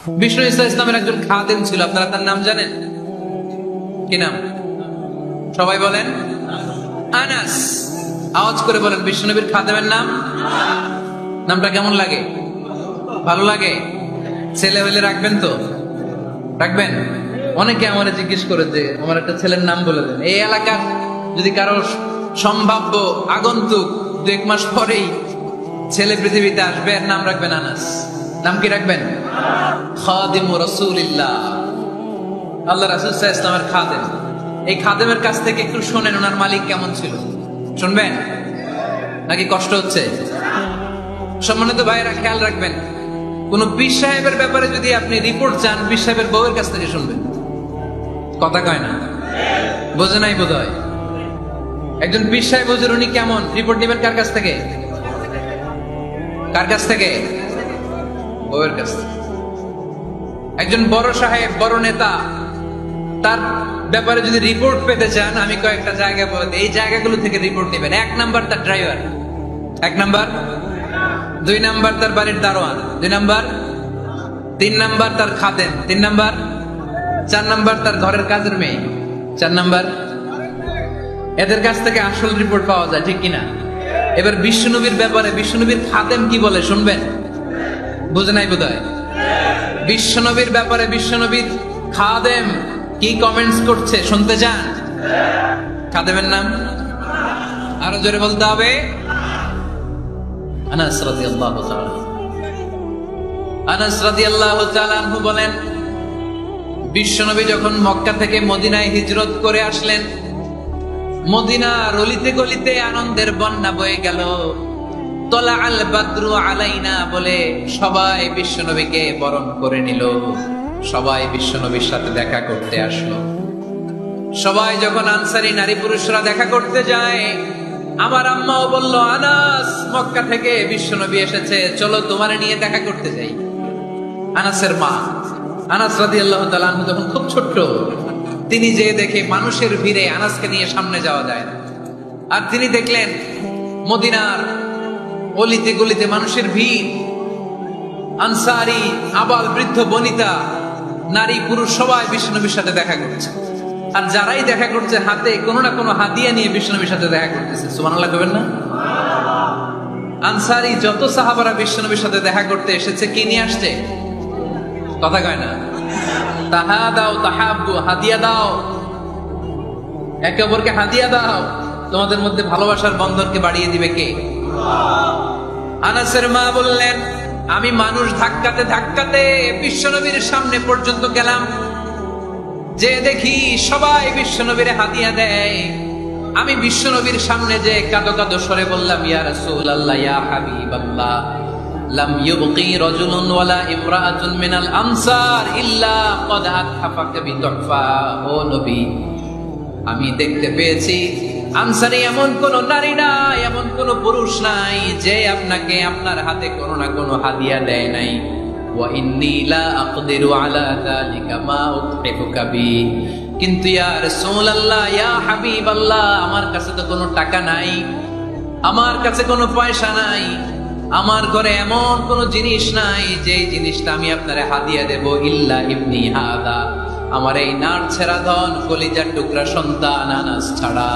বিষ্ণু ঈসা ইসলামের একজন খাদেম ছিল, আপনারা তার নাম জানেন? কি নাম? সবাই বলেন আনাস। আওয়াজ করে বলেন বিষ্ণু নবীর খাদেমের নাম। নামটা কেমন লাগে? ভালো লাগে? ছেলে হইলে রাখবেন তো? রাখবেন? অনেকে আমার জিজ্ঞেস করে যে আমার একটা ছেলের নাম বলে দেন। এই এলাকার যদি কারো সম্ভাব্য আগন্তুক 2-1 মাস পরেই ছেলে পৃথিবীতে আসবে, এর নাম রাখবেন আনাস। নাম কি রাখবেন? খাদিমু রাসূলিল্লাহ, আল্লাহ রাসূল সাল্লাল্লাহু আলাইহি ওয়াসাল্লামের খাদেম। এই খাদেমের কাছ থেকে একটু শুনেন ওনার মালিক কেমন ছিল। শুনবেন নাকি কষ্ট হচ্ছে? সম্মানিত ভাইরা খেয়াল রাখবেন, কোন পীর সাহেবের ব্যাপারে যদি আপনি রিপোর্ট চান, পীর সাহেবের বউয়ের কাছ থেকে শুনবেন। কথা কয় না? বোঝে নাই বোধ হয়। একজন পীর সাহেব হুজুর উনি কেমন, রিপোর্ট নেবেন কার কাছ থেকে? কার কাছ থেকে? বউয়ের কাছ থেকে। একজন বড় সাহেব, বড় নেতা, তার ব্যাপারে যদি রিপোর্ট পেতে চান, আমি কয়েকটা জায়গা বলে দিই, এই জায়গাগুলো থেকে রিপোর্ট নেবেন। 1 নাম্বার তার ড্রাইভার, 1 নাম্বার। 2 নাম্বার তার বাড়ির দারোয়ান, 2 নাম্বার। 3 নাম্বার তার খাদেম, 3 নাম্বার। 4 নাম্বার তার ঘরের কাজের মেয়ে, 4 নাম্বার। এদের কাছ থেকে আসল রিপোর্ট পাওয়া যায়, ঠিক কিনা? এবার বিশ্বনবীর ব্যাপারে বিশ্বনবীর খাদেম কি বলে শুনবেন? বুঝে নাই বোধ হয়। বিশ্বনবীর ব্যাপারে বিশ্বনবীর খাদেম কি কমেন্টস করছে শুনতে চান? খাদেমের নাম আরো জোরে বলতে হবে। আনাস রাদিয়াল্লাহু তাআলা, আনাস রাদিয়াল্লাহু তাআলা আনহু বলেন, বিশ্বনবী যখন মক্কা থেকে মদিনায় হিজরত করে আসলেন, মদিনার অলিতে গলিতে আনন্দের বন্যা বয়ে গেল। তলা আল বাদরু আলাইনা বলে সবাই বিশ্বনবীকে বরণ করে নিল, সবাই বিশ্বনবীর সাথে দেখা করতে আসলো। সবাই যখন আনসারী নারী পুরুষরা দেখা করতে যায়, আমার আম্মাও বলল, আনাস মক্কা থেকে বিশ্বনবী এসেছে, চলো তোমারে নিয়ে দেখা করতে যাই। আনাসের মা আনাস রাদিয়াল্লাহু তাআলা আনহু যখন খুব ছোট্ট, তিনি যে দেখে মানুষের ভিড়ে আনাসকে নিয়ে সামনে যাওয়া যায় না। আর তিনি দেখলেন মদিনার অলিতে গলিতে মানুষের ভিড়, আনসারী আবাল বৃদ্ধ বনিতা নারী পুরুষ সবাই বিশ্বনবীর সাথে দেখা করছে। আর যারাই দেখা করছে হাতে কোনো না কোনো হাদিয়া নিয়ে বিশ্বনবীর সাথে দেখা করতেছে। সুবহানাল্লাহ কইবেন না? আনসারী যত সাহাবারা বিশ্বনবীর সাথে দেখা করতে এসেছে, কি নিয়ে আসছে? কথা কয় না? তাহাদাও তাহাব্বু, হাদিয়া দাও, একে অপরকে হাদিয়া দাও। তোমাদের মধ্যে ভালোবাসার বন্ধনকে বাড়িয়ে দিবে কে? আনাসের মা বললেন, আমি মানুষ ধাক্কাতে ধাক্কাতে বিশ্বনবীর সামনে পর্যন্ত গেলাম, যে দেখি সবাই বিশ্বনবীর হাদিয়া দেয়। আমি বিশ্বনবীর সামনে যে কাঁদো কাঁদো স্বরে বললাম, ইয়া রাসূলুল্লাহ, ইয়া হাবিবাল্লাহ, লাম ইউবকি রাজুলুন ওয়ালা ইমরাআতুন মিনাল আনসার ইল্লা ক্বাদ আতহাফাকা বিতুহফা। ও নবী, আমি দেখতে পেয়েছি আনসারী এমন কোন নারী নাই, এমন কোন পুরুষ নাই যে আপনাকে আপনার হাতে কোনো না কোনো হাদিয়া দেয় নাই। ওয়া ইন্নী লা আকদিরু আলা যালিকা মা উতহিফুকা বি। কিন্তু ইয়া রাসূলুল্লাহ, ইয়া হাবিবাল্লাহ, আমার কাছে তো কোনো টাকা নাই, আমার কাছে কোনো পয়সা নাই, আমার ঘরে এমন কোনো জিনিস নাই যে জিনিসটা আমি আপনারে হাদিয়া দেব, ইল্লা ইবনি হাদা, আমার এই নার ছেড়া ধন কলিজার টুকরা সন্তান আনাস ছাড়া।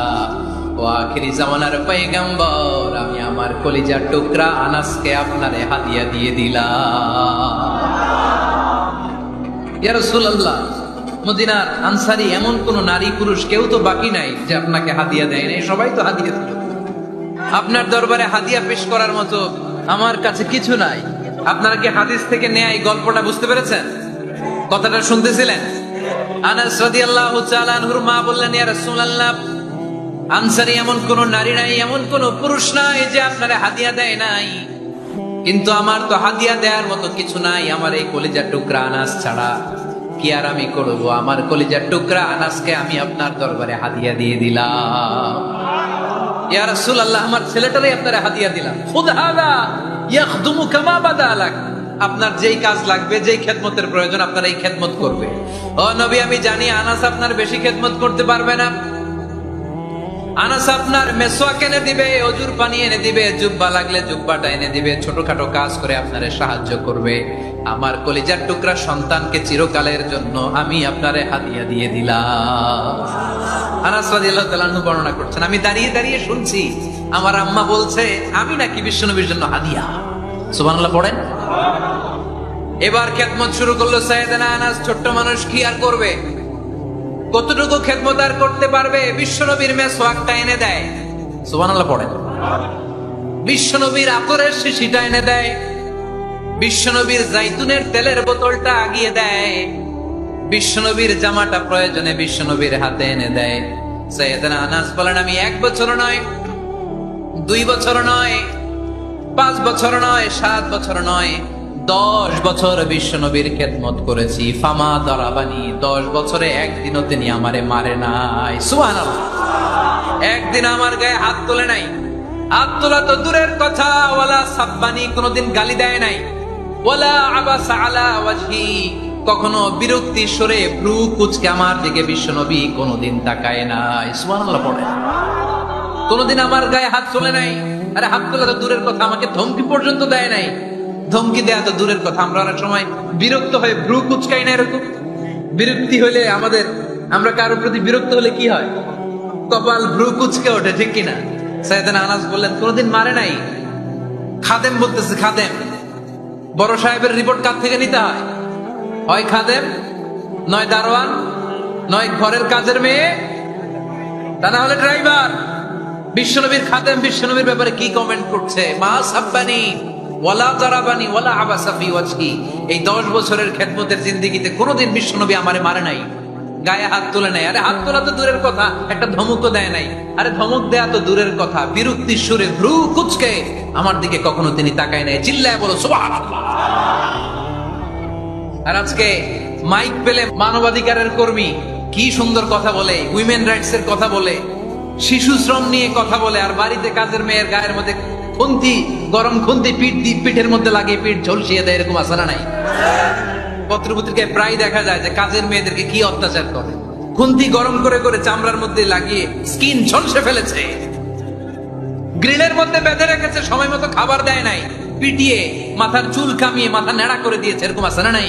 ও আখিরি জামানার পয়গম্বর, আমি আমার কলিজার টুকরা আনাসকে আপনারে হাদিয়া দিয়ে দিলাম। ইয়া রাসূলুল্লাহ, মদিনার আনসারী এমন কোন নারী পুরুষ কেউ তো বাকি নাই যে আপনাকে হাদিয়া দেয় নাই, সবাই তো হাদিয়া দিল। আপনার দরবারে হাদিয়া পেশ করার মতো আমার কাছে কিছু নাই। আপনারা কি হাদিস থেকে নেয়া এই গল্পটা বুঝতে পেরেছেন? কথাটা শুনতেছিলেন? আনাস রাদিয়াল্লাহু তাআলা আনহুর মা বললেন, ইয়া রাসূলুল্লাহ, আনসারী এমন কোন নারী নাই, এমন কোন পুরুষ নাই যে আপনারে হাদিয়া দেয় নাই, কিন্তু আমার তো হাদিয়া দেওয়ার মতো কিছু নাই আমার এই কলিজার টুকরা আনাস ছাড়া। কি আর আমি করব, আমার কলিজার টুকরা আনাসকে আমি আপনার দরবারে হাদিয়া দিয়ে দিলাম। ইয়া রাসূলুল্লাহ, আমার ছেলেটারে আপনারে হাদিয়া দিলাম। খুদ হাদা ইয়াখদুমু কামা বাদা লাক, আপনার যেই কাজ লাগবে, যেই খেদমতের প্রয়োজন, আপনার এই খেদমত করবে। ও নবী, আমি জানি আনাস আপনার বেশি খেদমত করতে পারবে না। আনাস আপনার মেসওয়াক এনে দিবে, অজুর পানি এনে দিবে, জুব্বা লাগলে জুব্বাটা এনে দিবে, ছোটখাটো কাজ করে আপনারে সাহায্য করবে। আমার কলিজার টুকরা সন্তানকে চিরকালের জন্য আমি আপনারে হাদিয়া দিয়ে দিলাম। আনাস রাদিয়াল্লাহু তাআলা আনহু বর্ণনা করছেন, আমি দাঁড়িয়ে দাঁড়িয়ে শুনছি আমার আম্মা বলছে আমি নাকি বিশ্বনবীর জন্য হাদিয়া। সুবহানাল্লাহ পড়েন। এবার খেদমত শুরু করলো সাইয়েদনা আনাস। ছোট্ট মানুষ কি আর করবে, কতটুকু খেদমত আর করতে পারবে? বিশ্বনবীর মেসওয়াকটা এনে দেয়। সুবহানাল্লাহ পড়েন। বিশ্বনবীর আতরের শিশিটা এনে দেয়, বিশ্বনবীর জাইতুনের তেলের বোতলটা আগিয়ে দেয়, বিশ্বনবীর জামাটা প্রয়োজনে বিশ্বনবীর হাতে এনে দেয়। সাইয়েদনা আনাস বলেন, আমি 1 বছর নয়, 2 বছর নয়, 5 বছর নয়, 7 বছর নয়, 10 বছর বিশ্বনবীর খেদমত করেছি। ফামা দারাবানি, 10 বছরে একদিনও তিনি আমারে মারে নাই। সুবহানাল্লাহ। একদিন আমার গায়ে হাত তোলে নাই। হাত তোলা তো দূরের কথা, ওয়ালা সাব্বানি, কোনদিন গালি দেয় নাই। ওয়ালা আবাসা আলা ওয়াজহি, কখনো বিরক্তি সরে ভ্রু কুঁচকে আমার দিকে বিশ্বনবী কোনদিন তাকায় নাই। সুবহানাল্লাহ পড়ে। কোনদিন আমার গায়ে হাত তোলে নাই। আরে হাত তোলা তো দূরের কথা, আমাকে ধমকি পর্যন্ত দেয় নাই। ধমকি দেয়া তো দূরের কথা, আমরা অনেক সময় বিরক্ত হয়ে ভ্রু কুঁচকাই না। এরকম বিরক্তি হলে আমরা কারোর প্রতি বিরক্ত হলে কি হয়? কপাল ভ্রু কুঁচকে ওঠে, ঠিক কিনা? সাইয়েদনা আনাস বললেন কোনদিন মারে নাই। খাদেম বলতেছে, খাদেম, বড় সাহেবের রিপোর্ট কার থেকে নিতে হয়? হয় খাদেম, নয় দারোয়ান, নয় ঘরের কাজের মেয়ে, তা না হলে ড্রাইভার। বিশ্বনবীর খাদেম বিশ্বনবীর ব্যাপারে কি কমেন্ট করছে? মা সাব্বানি ওয়ালা দারাবানি ওয়ালা আবাসা ফি ওয়াজহি। এই 10 বছরের খেদমতের জিন্দেগিতে কোনোদিন বিশ্বনবী আমারে মারে নাই, গায়ে হাত তোলে নাই। আরে হাত তোলা তো দূরের কথা, একটা ধমকও দেয় নাই। আরে ধমক দেয়া তো দূরের কথা, বিরক্তির সুরে ভ্রু কুঁচকে আমার দিকে কখনো তিনি তাকায় নাই। চিল্লায় বলো সুবহানাল্লাহ। আর আজকে মাইক পেলে মানবাধিকারের কর্মী কি সুন্দর কথা বলে, উইমেন রাইটস এর কথা বলে, শিশু শ্রম নিয়ে কথা বলে, আর বাড়িতে কাজের মেয়ের গায়ের মধ্যে খুন্তি, গরম খুন্তি পিঠের মধ্যে লাগিয়ে পিঠ ঝলসিয়ে দেয়। এরকম আছে না নাই? পত্রপত্রিকায় প্রায় দেখা যায় যে কাজের মেয়েদেরকে কি অত্যাচার করে। খুন্তি গরম করে করে চামড়ার মধ্যে লাগিয়ে স্কিন ঝলসে ফেলেছে, গ্রিলের মধ্যে বেঁধে রেখেছে, সময় মতো খাবার দেয় নাই, পিটিয়ে মাথার চুল কামিয়ে মাথা নেড়া করে দিয়েছে। এরকম আছে না নাই?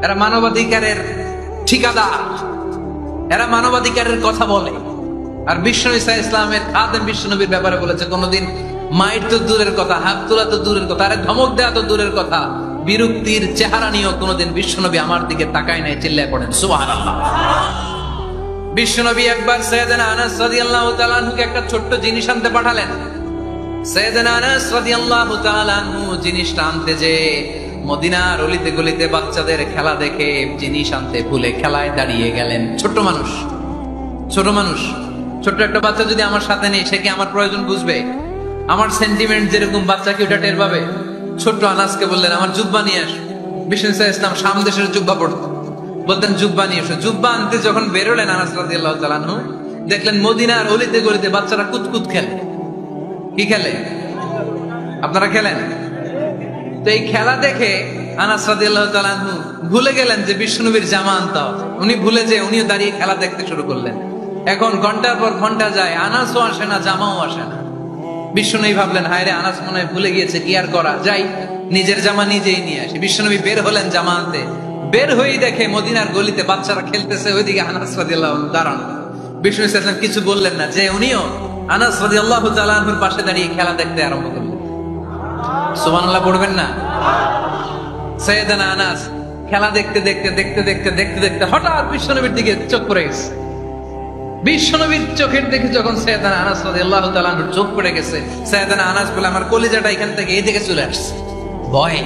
এরা মানবাধিকারের ঠিকাদার, এরা মানবাধিকারের কথা বলে। আর বিশ্বনবী ইসলামের খাদেম বিশ্বনবীর ব্যাপারে বলেছে কোনদিন মায়ের তো দূরের কথা, হাত তোলা তো দূরের কথা, আরে ধমক দেয়া তো দূরের কথা, বিরক্তির চেহারা নিয়েও কোনদিন বিশ্বনবী আমার দিকে তাকায় নাই। চিল্লায় পড়েন সুবহানাল্লাহ। বিশ্বনবী একবার সাইয়েদনা আনাস রাদিয়াল্লাহু তাআলা আনহুকে একটা ছোট্ট জিনিস আনতে পাঠালেন। সাইয়েদনা আনাস রাদিয়াল্লাহু তাআলা আনহু জিনিসটা আনতে যে মদিনার অলিতে গলিতে বাচ্চাদের খেলা দেখে জিনিস আনতে ভুলে খেলায় দাঁড়িয়ে গেলেন। ছোট মানুষ, ছোট্ট একটা বাচ্চা যদি আমার সাথে নেই, সে কি আমার প্রয়োজন বুঝবে? আমার সেন্টিমেন্ট যেরকম, বাচ্চা কি ওটা টের পাবে? ছোট্ট আনাসকে বললেন আমার জুব্বা নিয়ে আস। বিশ্বনবী ইসলাম শাম দেশের জুব্বা পড়তো, বলতেন জুব্বা নিয়ে এসো। জুব্বা আনতে যখন বেরোলেন আনাস রাদিয়াল্লাহু তাআলা আনহু, দেখলেন মদিনার অলিতে গলিতে বাচ্চারা কুতকুত খেলে। কি খেলে? আপনারা খেলেন তো? এই খেলা দেখে আনাস রাদিয়াল্লাহু তাআলা আনহু ভুলে গেলেন যে বিশ্বনবীর জামা আনতে হবে। উনি ভুলে যে উনিও দাঁড়িয়ে খেলা দেখতে শুরু করলেন। এখন ঘন্টার পর ঘন্টা যায়, আনাসও আসে না, জামাও আসে না। বিশ্বনবী ভাবলেন হায় রে, আনাস মনে হয় ভুলে গিয়েছে, কি আর করা যাই, নিজের জামা নিজেই নিয়ে আসি। বিশ্বনবী বের হলেন জামা আনতে। বের হয়েই দেখে মদিনার গলিতে বাচ্চারা খেলতেছে, ওইদিকে আনাস রাদিয়াল্লাহু আনহু দাঁড়ানো। বিশ্বনবী সাল্লাল্লাহু আলাইহি ওয়াসাল্লাম কিছু বললেন না, যে উনিও আনাস রাদিয়াল্লাহু তাআলা আনহুর পাশে দাঁড়িয়ে খেলা দেখতে আরম্ভ করলেন। সুবহানাল্লাহ পড়বেন না? সাইয়েদনা আনাস খেলা দেখতে দেখতে দেখতে দেখতে দেখতে দেখতে হঠাৎ বিশ্বনবীর দিকে চোখ পড়ে গেছে। বিশ্বনবীর চোখের দেখে যখন সাইয়েদনা আনাস রাদিয়াল্লাহু তাআলা আনহুর চোখ পড়ে গেছে, সাইয়েদনা আনাস বলে আমার কলিজাটা এখান থেকে এই দিকে চলে আসছে। ভয়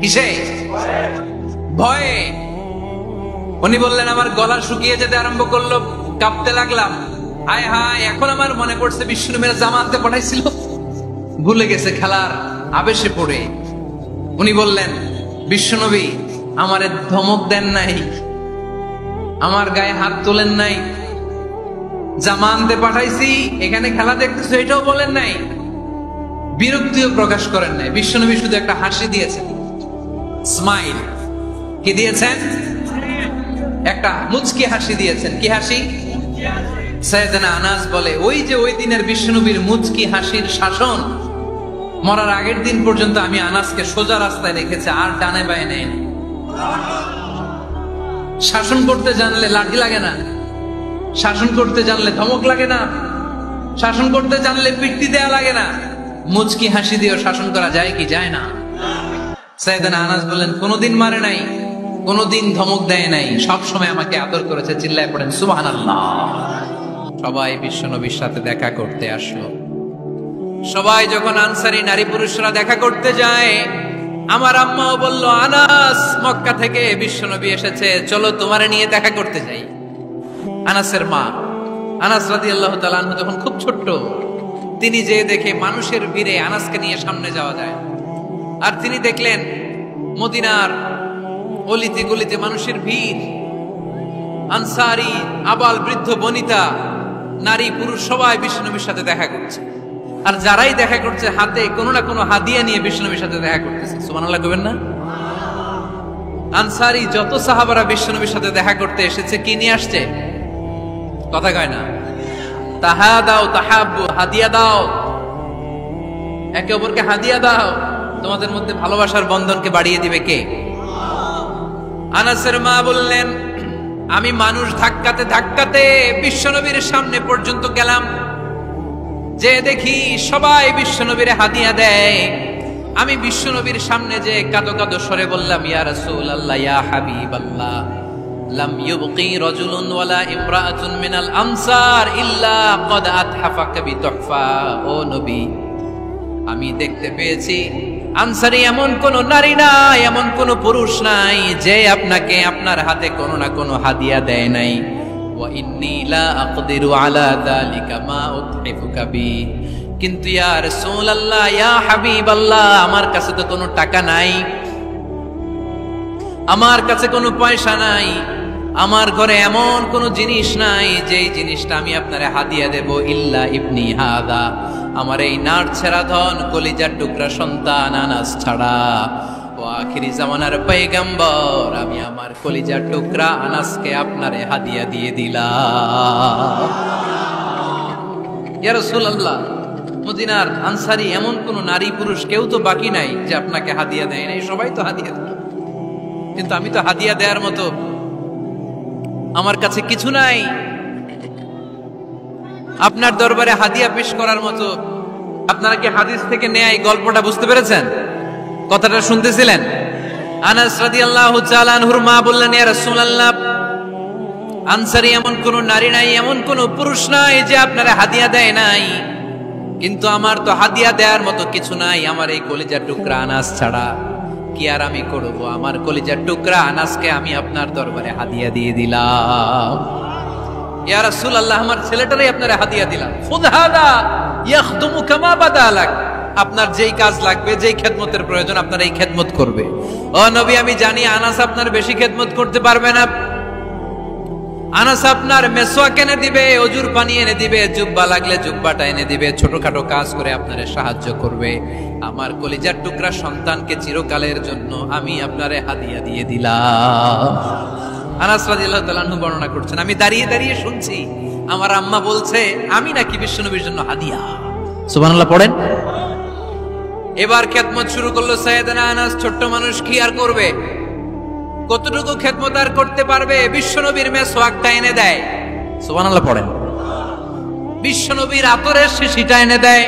কিসে? ভয়ে। উনি বললেন আমার গলা শুকিয়ে যেতে আরম্ভ করলো, কাঁপতে লাগলাম। হায় হায়, এখন আমার মনে পড়ছে বিশ্বনবীর জামা আনতে পাঠাইছিল, ভুলে গেছে খেলার আবেশে পড়ে। উনি বললেন বিশ্বনবী আমারে ধমক দেন নাই, আমার গায়ে হাত তোলেন নাই, জামা আনতে পাঠাইছি, এখানে খেলা দেখতেছো এটাও বলেন নাই, বিরক্তিও প্রকাশ করেন নাই। বিশ্বনবী শুধু একটা হাসি দিয়েছেন, স্মাইল। কি দিয়েছেন? একটা মুচকি হাসি দিয়েছেন। কি হাসি? সাইয়েদনা আনাস বলে ওই যে ওই দিনের বিশ্বনবীর মুচকি হাসির শাসন মরার আগের দিন পর্যন্ত আমি আনাসকে সোজা রাস্তায় রেখেছি, আর ডানে বায়ে নেই। শাসন করতে জানলে লাঠি লাগে না, শাসন করতে জানলে ধমক লাগে না, শাসন করতে জানলে পিট্টি দেয়া লাগে না, মুচকি হাসি দিয়েও শাসন করা যায় কি যায় না? সাইয়েদনা আনাস বলেন কোনোদিন মারে নাই, কোনোদিন ধমক দেয় নাই, সব সময় আমাকে আদর করেছে। চিল্লায় পড়েন সুবহানাল্লাহ। সবাই বিশ্বনবীর সাথে দেখা করতে আসলো। সবাই যখন আনসারী নারী পুরুষরা দেখা করতে যায়, আমার আম্মাও বলল, আনাস মক্কা থেকে বিশ্বনবী এসেছে, চলো তোমারে নিয়ে দেখা করতে যাই। আনাসের মা আনাস রাদিয়াল্লাহু তাআলা আনহু তখন খুব ছোট্ট, তিনি যে দেখে মানুষের ভিড়ে আনাসকে নিয়ে সামনে যাওয়া যায়, আর তিনি দেখলেন মদিনার অলিতে গলিতে মানুষের ভিড়, আনসারী আবাল বৃদ্ধ বনিতা নারী পুরুষ সবাই বিশ্বনবীর সাথে দেখা করছে, আর যারাই দেখা করছে হাতে কোনো না কোনো হাদিয়া নিয়ে বিশ্বনবীর সাথে দেখা করতেছে। সুবহানাল্লাহ কইবেন না? আনসারী যত সাহাবারা বিশ্বনবীর সাথে দেখা করতে এসেছে কি নিয়ে আসছে? কথা কয় না? তাহাদাও তাহাব্বু, হাদিয়া দাও, একে অপরকে হাদিয়া দাও, তোমাদের মধ্যে ভালোবাসার বন্ধনকে বাড়িয়ে দিবে কে? আনাসের মা বললেন, আমি মানুষ ধাক্কাতে ধাক্কাতে বিশ্বনবীর সামনে পর্যন্ত গেলাম, যে দেখি সবাই বিশ্বনবীরে হাদিয়া দেয়। আমি বিশ্বনবীর সামনে যে কাঁদো কাঁদো স্বরে বললাম, ইয়া রাসূলুল্লাহ, ইয়া হাবিবাল্লাহ, লাম ইউবকি রাজুলুন ওয়ালা ইমরাআতুন মিনাল আনসার ইল্লা ক্বাদ আতহাফাকা বিতুহফা। ও নবী, আমি দেখতে পেয়েছি আনসারী এমন কোন নারী নাই, এমন কোন পুরুষ নাই যে আপনাকে আপনার হাতে কোনো না কোনো হাদিয়া দেয় নাই। ওয়া ইন্নী লা আকদিরু আলা যালিকা মা উতহিফুকা বি। কিন্তু ইয়া রাসূলুল্লাহ, ইয়া হাবিবাল্লাহ, আমার কাছে তো কোনো টাকা নাই, আমার কাছে কোনো পয়সা নাই, আমার ঘরে এমন কোনো জিনিস নাই যেই জিনিসটা আমি আপনারে হাদিয়া দেব, ইল্লা ইবনি হাদা, আমার এই নার ছেড়া ধন কলিজার টুকরা সন্তান আনাস ছাড়া। ও আখিরি জামানার পয়গম্বর, আমি আমার কলিজার টুকরা আনাসকে আপনারে হাদিয়া দিয়ে দিলাম। ইয়া রাসূলুল্লাহ, মদিনার আনসারী এমন কোন নারী পুরুষ কেউ তো বাকি নাই যে আপনাকে হাদিয়া দেয় নাই, সবাই তো হাদিয়া দেয়, কিন্তু আমি তো হাদিয়া দেওয়ার মতো আমার কাছে কিছু নাই, আপনার দরবারে হাদিয়া পেশ করার মতো। আপনারা কি হাদিস থেকে নেয়া এই গল্পটা বুঝতে পেরেছেন? কথাটা শুনতেছিলেন? আনাস রাদিয়াল্লাহু তাআলা আনহুর মা বললেন, ইয়া রাসূলুল্লাহ, আনসারী এমন কোন নারী নাই, এমন কোন পুরুষ নাই যে আপনারা হাদিয়া দেয় নাই, কিন্তু আমার তো হাদিয়া দেওয়ার মতো কিছু নাই আমার এই কলিজার টুকরা আনাস ছাড়া। কি আর আমি করব, আমার কলিজার টুকরা আনাসকে আমি আপনার দরবারে হাদিয়া দিয়ে দিলাম। ইয়া রাসূলুল্লাহ, আমার ছেলেটারই আপনারে হাদিয়া দিলাম। খুদহাদা ইয়াখদুমু কামা বাদালাক, আপনার যেই কাজ লাগবে, যেই খেদমতের প্রয়োজন আপনার এই খেদমত করবে। ও নবী, আমি জানি আনাস আপনার বেশি খেদমত করতে পারবে না, আনাস আপনার মেসওয়াক এনে দিবে, অজুর পানি এনে দিবে, জুব্বা লাগলে জুব্বাটা এনে দিবে, ছোটখাটো কাজ করে আপনারে সাহায্য করবে। আমার কলিজার টুকরা সন্তানকে চিরকালের জন্য আমি আপনারে হাদিয়া দিয়ে দিলাম। আনাস রাদিয়াল্লাহু তাআলা আনহু বর্ণনা করছেন, আমি দাঁড়িয়ে দাঁড়িয়ে শুনছি আমার আম্মা বলছে আমি নাকি বিশ্বনবীর জন্য হাদিয়া। সুবহানাল্লাহ পড়েন। এবার খেদমত শুরু করলো সাইয়েদনা আনাস। ছোট্ট মানুষ কি আর করবে, কতটুকু খেদমত আর করতে পারবে? বিশ্বনবীর মেসওয়াকটা এনে দেয়। সুবহানাল্লাহ পড়েন। বিশ্বনবীর আতরের শিশিটা এনে দেয়,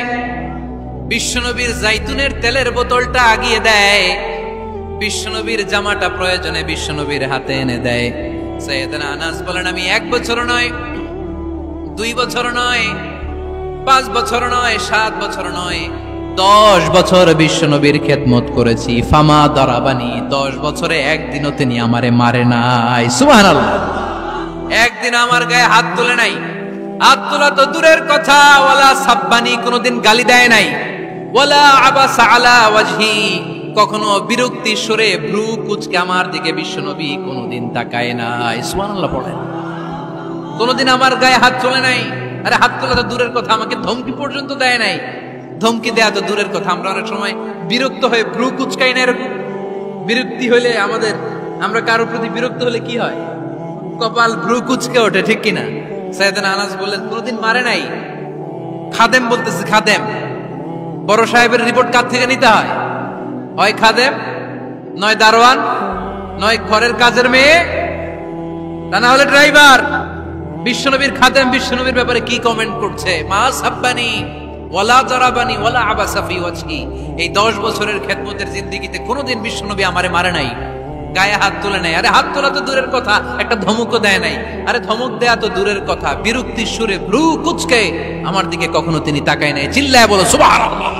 বিশ্বনবীর জাইতুনের তেলের বোতলটা আগিয়ে দেয়, বিশ্বনবীর জামাটা প্রয়োজনে বিশ্বনবীর হাতে এনে দেয়। সাইয়েদনা আনাস বলেন, আমি 1 বছর নয়, 2 বছর নয়, 5 বছর নয়, 7 বছর নয়, 10 বছর বিশ্বনবীর খেদমত করেছি। ফামা দারাবানি, 10 বছরে একদিনও তিনি আমারে মারে নাই। সুবহানাল্লাহ। একদিন আমার গায়ে হাত তোলে নাই, হাত তোলা তো দূরের কথা, ওয়ালা সাব্বানি, কোনদিন গালি দেয় নাই, ওয়ালা আবাসা আলা ওয়াজহি, কখনো বিরক্তি সুরে ভ্রু কুঁচকে আমার দিকে বিশ্বনবী কোনদিন তাকায় নাই। সুবহানাল্লাহ পড়েন। কোনদিন আমার গায়ে হাত তোলে নাই। আরে হাত তোলা তো দূরের কথা, আমাকে ধমকি পর্যন্ত দেয় নাই। ধমকি দেয়া তো দূরের কথা, আমরা অনেক সময় বিরক্ত হয়ে ভ্রু কুঁচকাই না, এরকম বিরক্তি হলে আমরা কারোর প্রতি বিরক্ত হলে কি হয়? কপাল ভ্রু কুঁচকে ওঠে, ঠিক কিনা? সাইয়েদনা আনাস বললেন, কোনদিন মারে নাই। খাদেম বলতেছে, খাদেম বড় সাহেবের রিপোর্ট কার থেকে নিতে হয়? হয় খাদেম, নয় দারোয়ান, নয় ঘরের কাজের মেয়ে, তা না হলে ড্রাইভার। বিশ্বনবীর খাদেম বিশ্বনবীর ব্যাপারে কি কমেন্ট করছে? মা সাব্বানি ওয়ালা জারাবানি ওয়ালা আবাসা ফি ওয়াজহি। এই 10 বছরের খেদমতের জিন্দেগিতে কোনোদিন বিশ্বনবী আমারে মারে নাই, গায়ে হাত তুলে নাই। আরে হাত তোলা তো দূরের কথা, একটা ধমকও দেয় নাই। আরে ধমক দেয়া তো দূরের কথা, বিরক্তির সুরে ভ্রু কুঁচকে আমার দিকে কখনো তিনি তাকায় নাই। চিল্লায় বলো সুবহানাল্লাহ।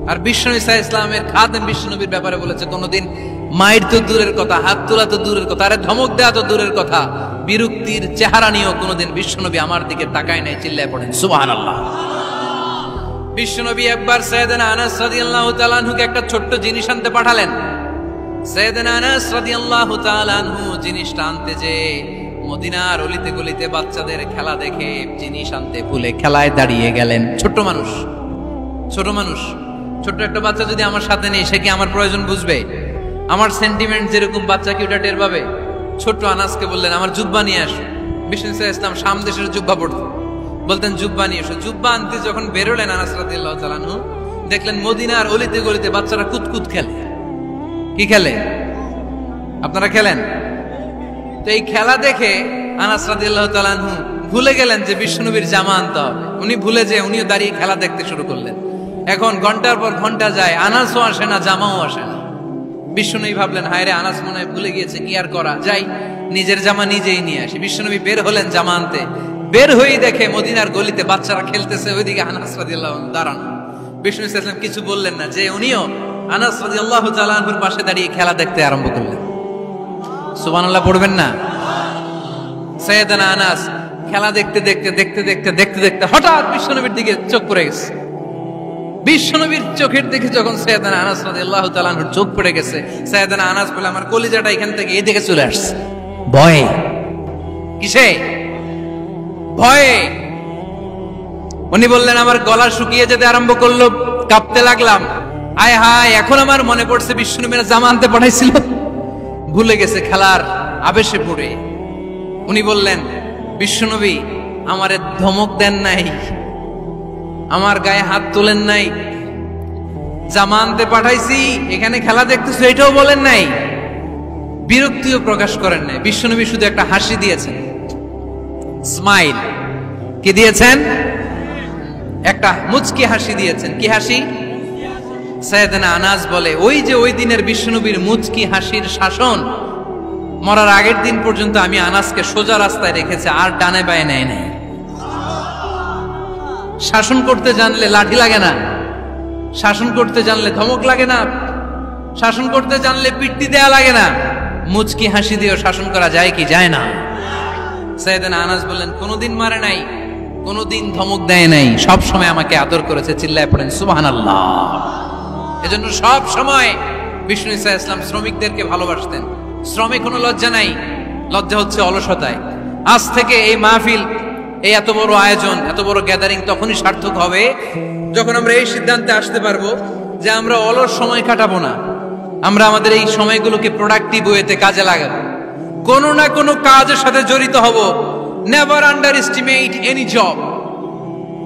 আর বিশ্বনবী সাল্লাল্লাহু আলাইহি ওয়াসাল্লামের খাদেম বিশ্বনবীর ব্যাপারে বলেছে কোনোদিন মায়ের তো দূরের কথা, হাত তোলা তো দূরের কথা, আরে ধমক দেয়া তো দূরের কথা, বিরক্তির চেহারা নিয়েও কোনোদিন বিশ্বনবী আমার দিকে তাকায় নাই। চিল্লায় পড়েন সুবহানাল্লাহ। বিশ্বনবী একবার সাইয়েদনা আনাস রাদিয়াল্লাহু তাআলা আনহুকে একটা ছোট্ট জিনিস আনতে পাঠালেন। সাইয়েদনা আনাস রাদিয়াল্লাহু তাআলা আনহু জিনিসটা আনতে যে মদিনার অলিতে গলিতে বাচ্চাদের খেলা দেখে জিনিস আনতে ভুলে খেলায় দাঁড়িয়ে গেলেন। ছোট মানুষ, ছোট্ট একটা বাচ্চা যদি আমার সাথে নেই, সে কি আমার প্রয়োজন বুঝবে? আমার সেন্টিমেন্ট যেরকম বাচ্চা কি ওটা টের পাবে? ছোট্ট আনাসকে বললেন আমার জুব্বা নিয়ে আসো। বিষ্ণু ইসলাম শাম দেশের জুব্বা পড়তো, বলতেন জুব্বা নিয়ে এসো। জুব্বা আনতে যখন বেরোলেন আনাস রাদিয়াল্লাহু তাআলা আনহু, দেখলেন মদিনার অলিতে গলিতে বাচ্চারা কুতকুত খেলে। কি খেলে? আপনারা খেলেন তো? এই খেলা দেখে আনাস রাদিয়াল্লাহু তাআলা আনহু ভুলে গেলেন যে বিশ্বনবীর জামা আনতে হবে। উনি ভুলে যে উনিও দাঁড়িয়ে খেলা দেখতে শুরু করলেন। এখন ঘন্টার পর ঘন্টা যায়, আনাসও আসে না, জামাও আসে না। বিশ্বনবী ভাবলেন হায় রে, আনাস মনে হয় ভুলে গিয়েছে, কি আর করা যায়, নিজের জামা নিজেই নিয়ে আসি। বিশ্বনবী বের হলেন জামা আনতে। বের হয়েই দেখে মদিনার গলিতে বাচ্চারা খেলতেছে, ওইদিকে আনাস রাদিয়াল্লাহু আনহু দাঁড়ানো। বিষ্ণু ইসলাম কিছু বললেন না, যে উনিও আনাস রাদিয়াল্লাহু তাআলা আনহুর পাশে দাঁড়িয়ে খেলা দেখতে আরম্ভ করলেন। সুবহানাল্লাহ পড়বেন না? সাইয়েদনা আনাস খেলা দেখতে হঠাৎ বিশ্বনবীর দিকে চোখ পড়ে গেছে। বিশ্বনবীর চোখের দিকে যখন সাইয়েদনা আনাস রাদিয়াল্লাহু তাআলা আনহুর চোখ পড়ে গেছে, সাইয়েদনা আনাস বলে আমার কলিজাটা এখান থেকে এই দিকে চলে আসছে। ভয়ে। কিসে? ভয়ে। উনি বললেন আমার গলা শুকিয়ে যেতে আরম্ভ করলো, কাঁপতে লাগলাম। আয় হায়, এখন আমার মনে পড়ছে বিশ্বনবীর জামা আনতে পাঠাইছিল, ভুলে গেছে খেলার আবেশে পড়ে। উনি বললেন বিশ্বনবী আমারে ধমক দেন নাই, আমার গায়ে হাত তোলেন নাই, জামা আনতে পাঠাইছি, এখানে খেলা দেখতেছো এটাও বলেন নাই, বিরক্তিও প্রকাশ করেন নাই। বিশ্বনবী শুধু একটা হাসি দিয়েছেন, স্মাইল। কি দিয়েছেন? একটা মুচকি হাসি দিয়েছেন। কি হাসি? সাইয়েদনা আনাস বলে ওই যে ওই দিনের বিশ্বনবীর মুচকি হাসির শাসন মরার আগের দিন পর্যন্ত আমি আনাসকে সোজা রাস্তায় রেখেছে, আর ডানে বায়ে নেয় নাই। শাসন করতে জানলে লাঠি লাগে না, শাসন করতে জানলে ধমক লাগে না, শাসন করতে জানলে পিট্টি দেয়া লাগে না। মুচকি হাসি দিয়েও শাসন করা যায় কি যায় না? সাইয়েদনা আনাস বললেন কোনোদিন মারে নাই, কোনোদিন ধমক দেয় নাই, সব সময় আমাকে আদর করেছে। চিল্লায় পড়েন সুবহানাল্লাহ। এজন্য সব সময় বিষ্ণু ঈসা ইসলাম শ্রমিকদেরকে ভালোবাসতেন। শ্রমে কোনো লজ্জা নাই, লজ্জা হচ্ছে অলসতায়। আজ থেকে এই মাহফিল, এই এত বড় আয়োজন, এত বড় গ্যাদারিং তখনই সার্থক হবে যখন আমরা এই সিদ্ধান্তে আসতে পারবো যে আমরা অলস সময় কাটাবো না, আমরা আমাদের এই সময়গুলোকে প্রোডাক্টিভ ওয়েতে কাজে লাগাবো, কোনো না কোনো কাজের সাথে জড়িত হব। Never under estimate any job,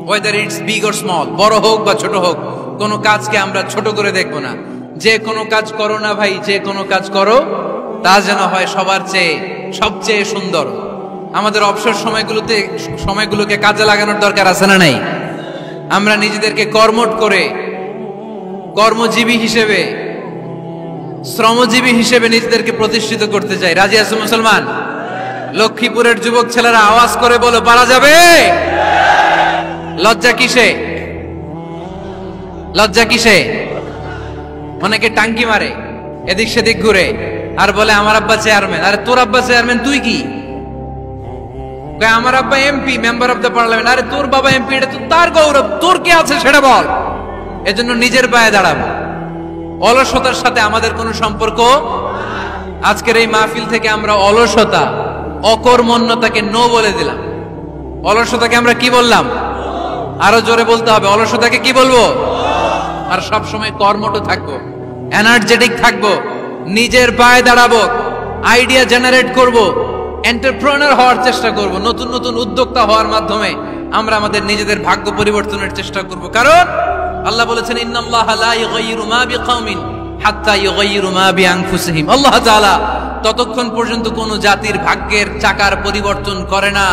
whether it's big or small, বড় হোক বা ছোট হোক, কোনো কাজকে আমরা ছোট করে দেখবো না। যে কোনো কাজ করো না ভাই, যে কোনো কাজ করো তা যেন হয় সবার চেয়ে সবচেয়ে সুন্দর। আমাদের অবসর সময়গুলোকে কাজে লাগানোর দরকার আছে না নাই? আমরা নিজেদেরকে কর্মঠ করে, কর্মজীবী হিসেবে, শ্রমজীবী হিসেবে নিজেদেরকে প্রতিষ্ঠিত করতে চাই। রাজি আছো মুসলমান? লক্ষ্মীপুরের যুবক ছেলেরা আওয়াজ করে বলো পারা যাবে? লজ্জা কিসে? লজ্জা কিসে? অনেকে টাঙ্কি মারে, এদিক সেদিক ঘুরে, আর বলে আমার আব্বা চেয়ারম্যান। আরে তোর আব্বা চেয়ারম্যান, তুই কি? আমার আব্বা MP, member of the parliament. আরে তোর বাবা এমপি, এটা তো তার গৌরব, তোর কি আছে সেটা বল। এজন্য নিজের পায়ে দাঁড়াবো। অলসতার সাথে আমাদের কোনো সম্পর্ক। আজকের এই মাহফিল থেকে আমরা অলসতা, অকর্মণ্যতাকে নো বলে দিলাম। অলসতাকে আমরা কি বললাম? আরো জোরে বলতে হবে, অলসতাকে কি বলবো? আর সব সময় কর্মঠ থাকবো, এনার্জেটিক থাকবো, নিজের পায়ে দাঁড়াবো, আইডিয়া জেনারেট করব, এন্টারপ্রেনার হওয়ার চেষ্টা করব, নতুন নতুন উদ্যোক্তা হওয়ার মাধ্যমে আমরা আমাদের নিজেদের ভাগ্য পরিবর্তনের চেষ্টা করব। কারণ আল্লাহ বলেছেন, ইন্নাল্লাহা লা ইউগাইয়িরু মা বিকাউমিন হাত্তা ইউগাইয়িরু মা বিআনফুসিহিম। আল্লাহ তাআলা ততক্ষণ পর্যন্ত কোন জাতির ভাগ্যের চাকার পরিবর্তন করে না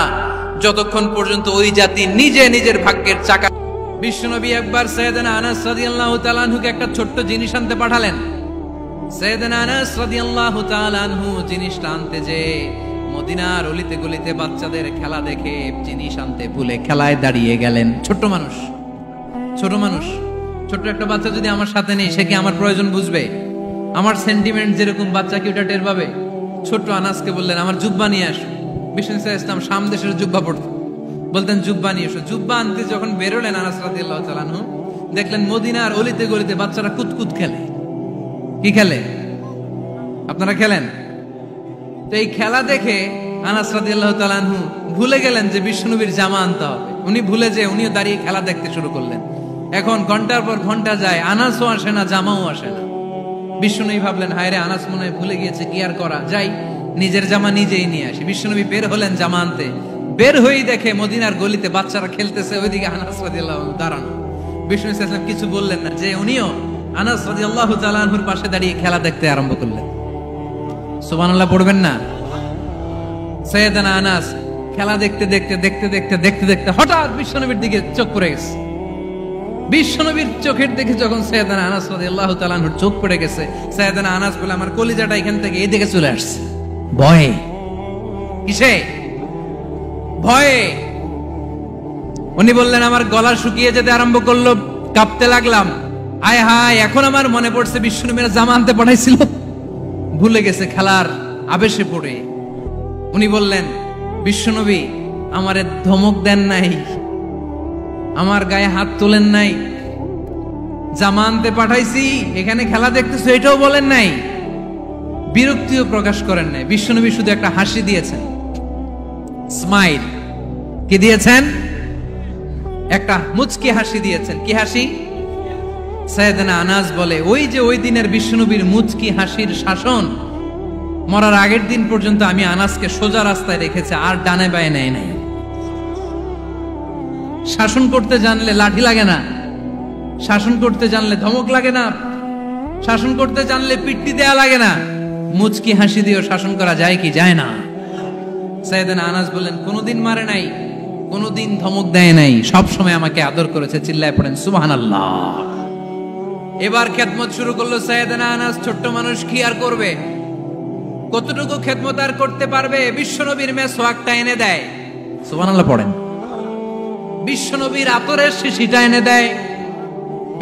যতক্ষণ পর্যন্ত ওই জাতি নিজে নিজের ভাগ্যের চাকা। বিশ্বনবী একবার সাইয়েদনা আনাস রাদিয়াল্লাহু তাআলা আনহুকে একটা ছোট্ট জিনিস আনতে পাঠালেন। সাইয়েদনা আনাস রাদিয়াল্লাহু তাআলা আনহু জিনিসটা আনতে যে মদিনার অলিতে গলিতে বাচ্চাদের খেলা দেখে জিনিস আনতে ভুলে খেলায় দাঁড়িয়ে গেলেন। ছোট মানুষ, ছোট্ট একটা বাচ্চা যদি আমার সাথে নেই, সে কি আমার প্রয়োজন বুঝবে? আমার সেন্টিমেন্ট যেরকম বাচ্চা কি ওটা টের পাবে? ছোট্ট আনাসকে বললেন, আমার জুব্বা নিয়ে আসো। বিষ্ণু ইসলাম শাম দেশের জুব্বা পড়তো, বলতেন জুব্বা নিয়ে এসো। জুব্বা আনতে যখন বেরোলেন আনাস রাদিয়াল্লাহু তাআলা আনহু, দেখলেন মদিনার অলিতে গলিতে বাচ্চারা কুতকুত খেলে। কি খেলে? আপনারা খেলেন? তো এই খেলা দেখে আনাস রাদিয়াল্লাহু তাআলা আনহু ভুলে গেলেন যে বিশ্বনবীর জামা আনতে হবে। উনি ভুলে যে উনিও দাঁড়িয়ে খেলা দেখতে শুরু করলেন। এখন ঘন্টার পর ঘন্টা যায়, আনাসও আসে না, জামাও আসে না। বিশ্বনবী ভাবলেন, হায় রে, আনাস মনে হয় ভুলে গিয়েছে, কি আর করা যাই, নিজের জামা নিজেই নিয়ে আসি। বিশ্বনবী বের হলেন জামা আনতে। বের হয়েই দেখে মদিনার গলিতে বাচ্চারা খেলতেছে, ওইদিকে আনাস রাদিয়াল্লাহু আনহু দাঁড়ানো। বিষ্ণু ইসলাম কিছু বললেন না, যে উনিও আনাস রাদিয়াল্লাহু তাআলা আনহুর পাশে দাঁড়িয়ে খেলা দেখতে আরম্ভ করলেন। সুবহানাল্লাহ পড়বেন না? সাইয়েদনা আনাস খেলা দেখতে দেখতে হঠাৎ বিশ্বনবীর দিকে চোখ পড়ে গেছে। বিশ্বনবীর চোখের দিকে যখন সাইয়েদনা আনাস রাদিয়াল্লাহু তাআলা আনহুর চোখ পড়ে গেছে, সাইয়েদনা আনাস বলে, আমার কলিজাটা এখান থেকে এই দিকে চলে আসছে ভয়ে। কিসে? ভয়ে। উনি বললেন, আমার গলা শুকিয়ে যেতে আরম্ভ করলো, কাঁপতে লাগলাম। আয় হায়, এখন আমার মনে পড়ছে বিশ্বনবীর জামা আনতে পাঠাইছিল, ভুলে গেছে খেলার আবেশে পড়ে। উনি বললেন, বিশ্বনবী আমারে ধমক দেন নাই, আমার গায়ে হাত তোলেন নাই, জামা আনতে পাঠাইছি, এখানে খেলা দেখতেছো এটাও বলেন নাই, বিরক্তিও প্রকাশ করেন নাই। বিশ্বনবী শুধু একটা হাসি দিয়েছেন, স্মাইল। কি দিয়েছেন? একটা মুচকি হাসি দিয়েছেন। কি হাসি? সাইয়েদনা আনাস বলে, ওই যে ওই দিনের বিশ্বনবীর মুচকি হাসির শাসন মরার আগের দিন পর্যন্ত আমি আনাসকে সোজা রাস্তায় রেখেছি, আর ডানে বায়ে নেয় নাই। শাসন করতে জানলে লাঠি লাগে না, শাসন করতে জানলে ধমক লাগে না, শাসন করতে জানলে পিট্টি দেয়া লাগে না। মুচকি হাসি দিয়েও শাসন করা যায় কি যায় না? সাইয়েদনা আনাস বললেন, কোনোদিন মারে নাই, কোনোদিন ধমক দেয় নাই, সব সময় আমাকে আদর করেছে। চিল্লায় পড়েন সুবহানাল্লাহ। এবার খেদমত শুরু করলো সাইয়েদনা আনাস। ছোট্ট মানুষ কি আর করবে, কতটুকু খেদমত আর করতে পারবে? বিশ্বনবীর মেসওয়াকটা এনে দেয়, সুবহানাল্লাহ পড়েন। বিশ্বনবীর আতরের শিশিটা এনে দেয়,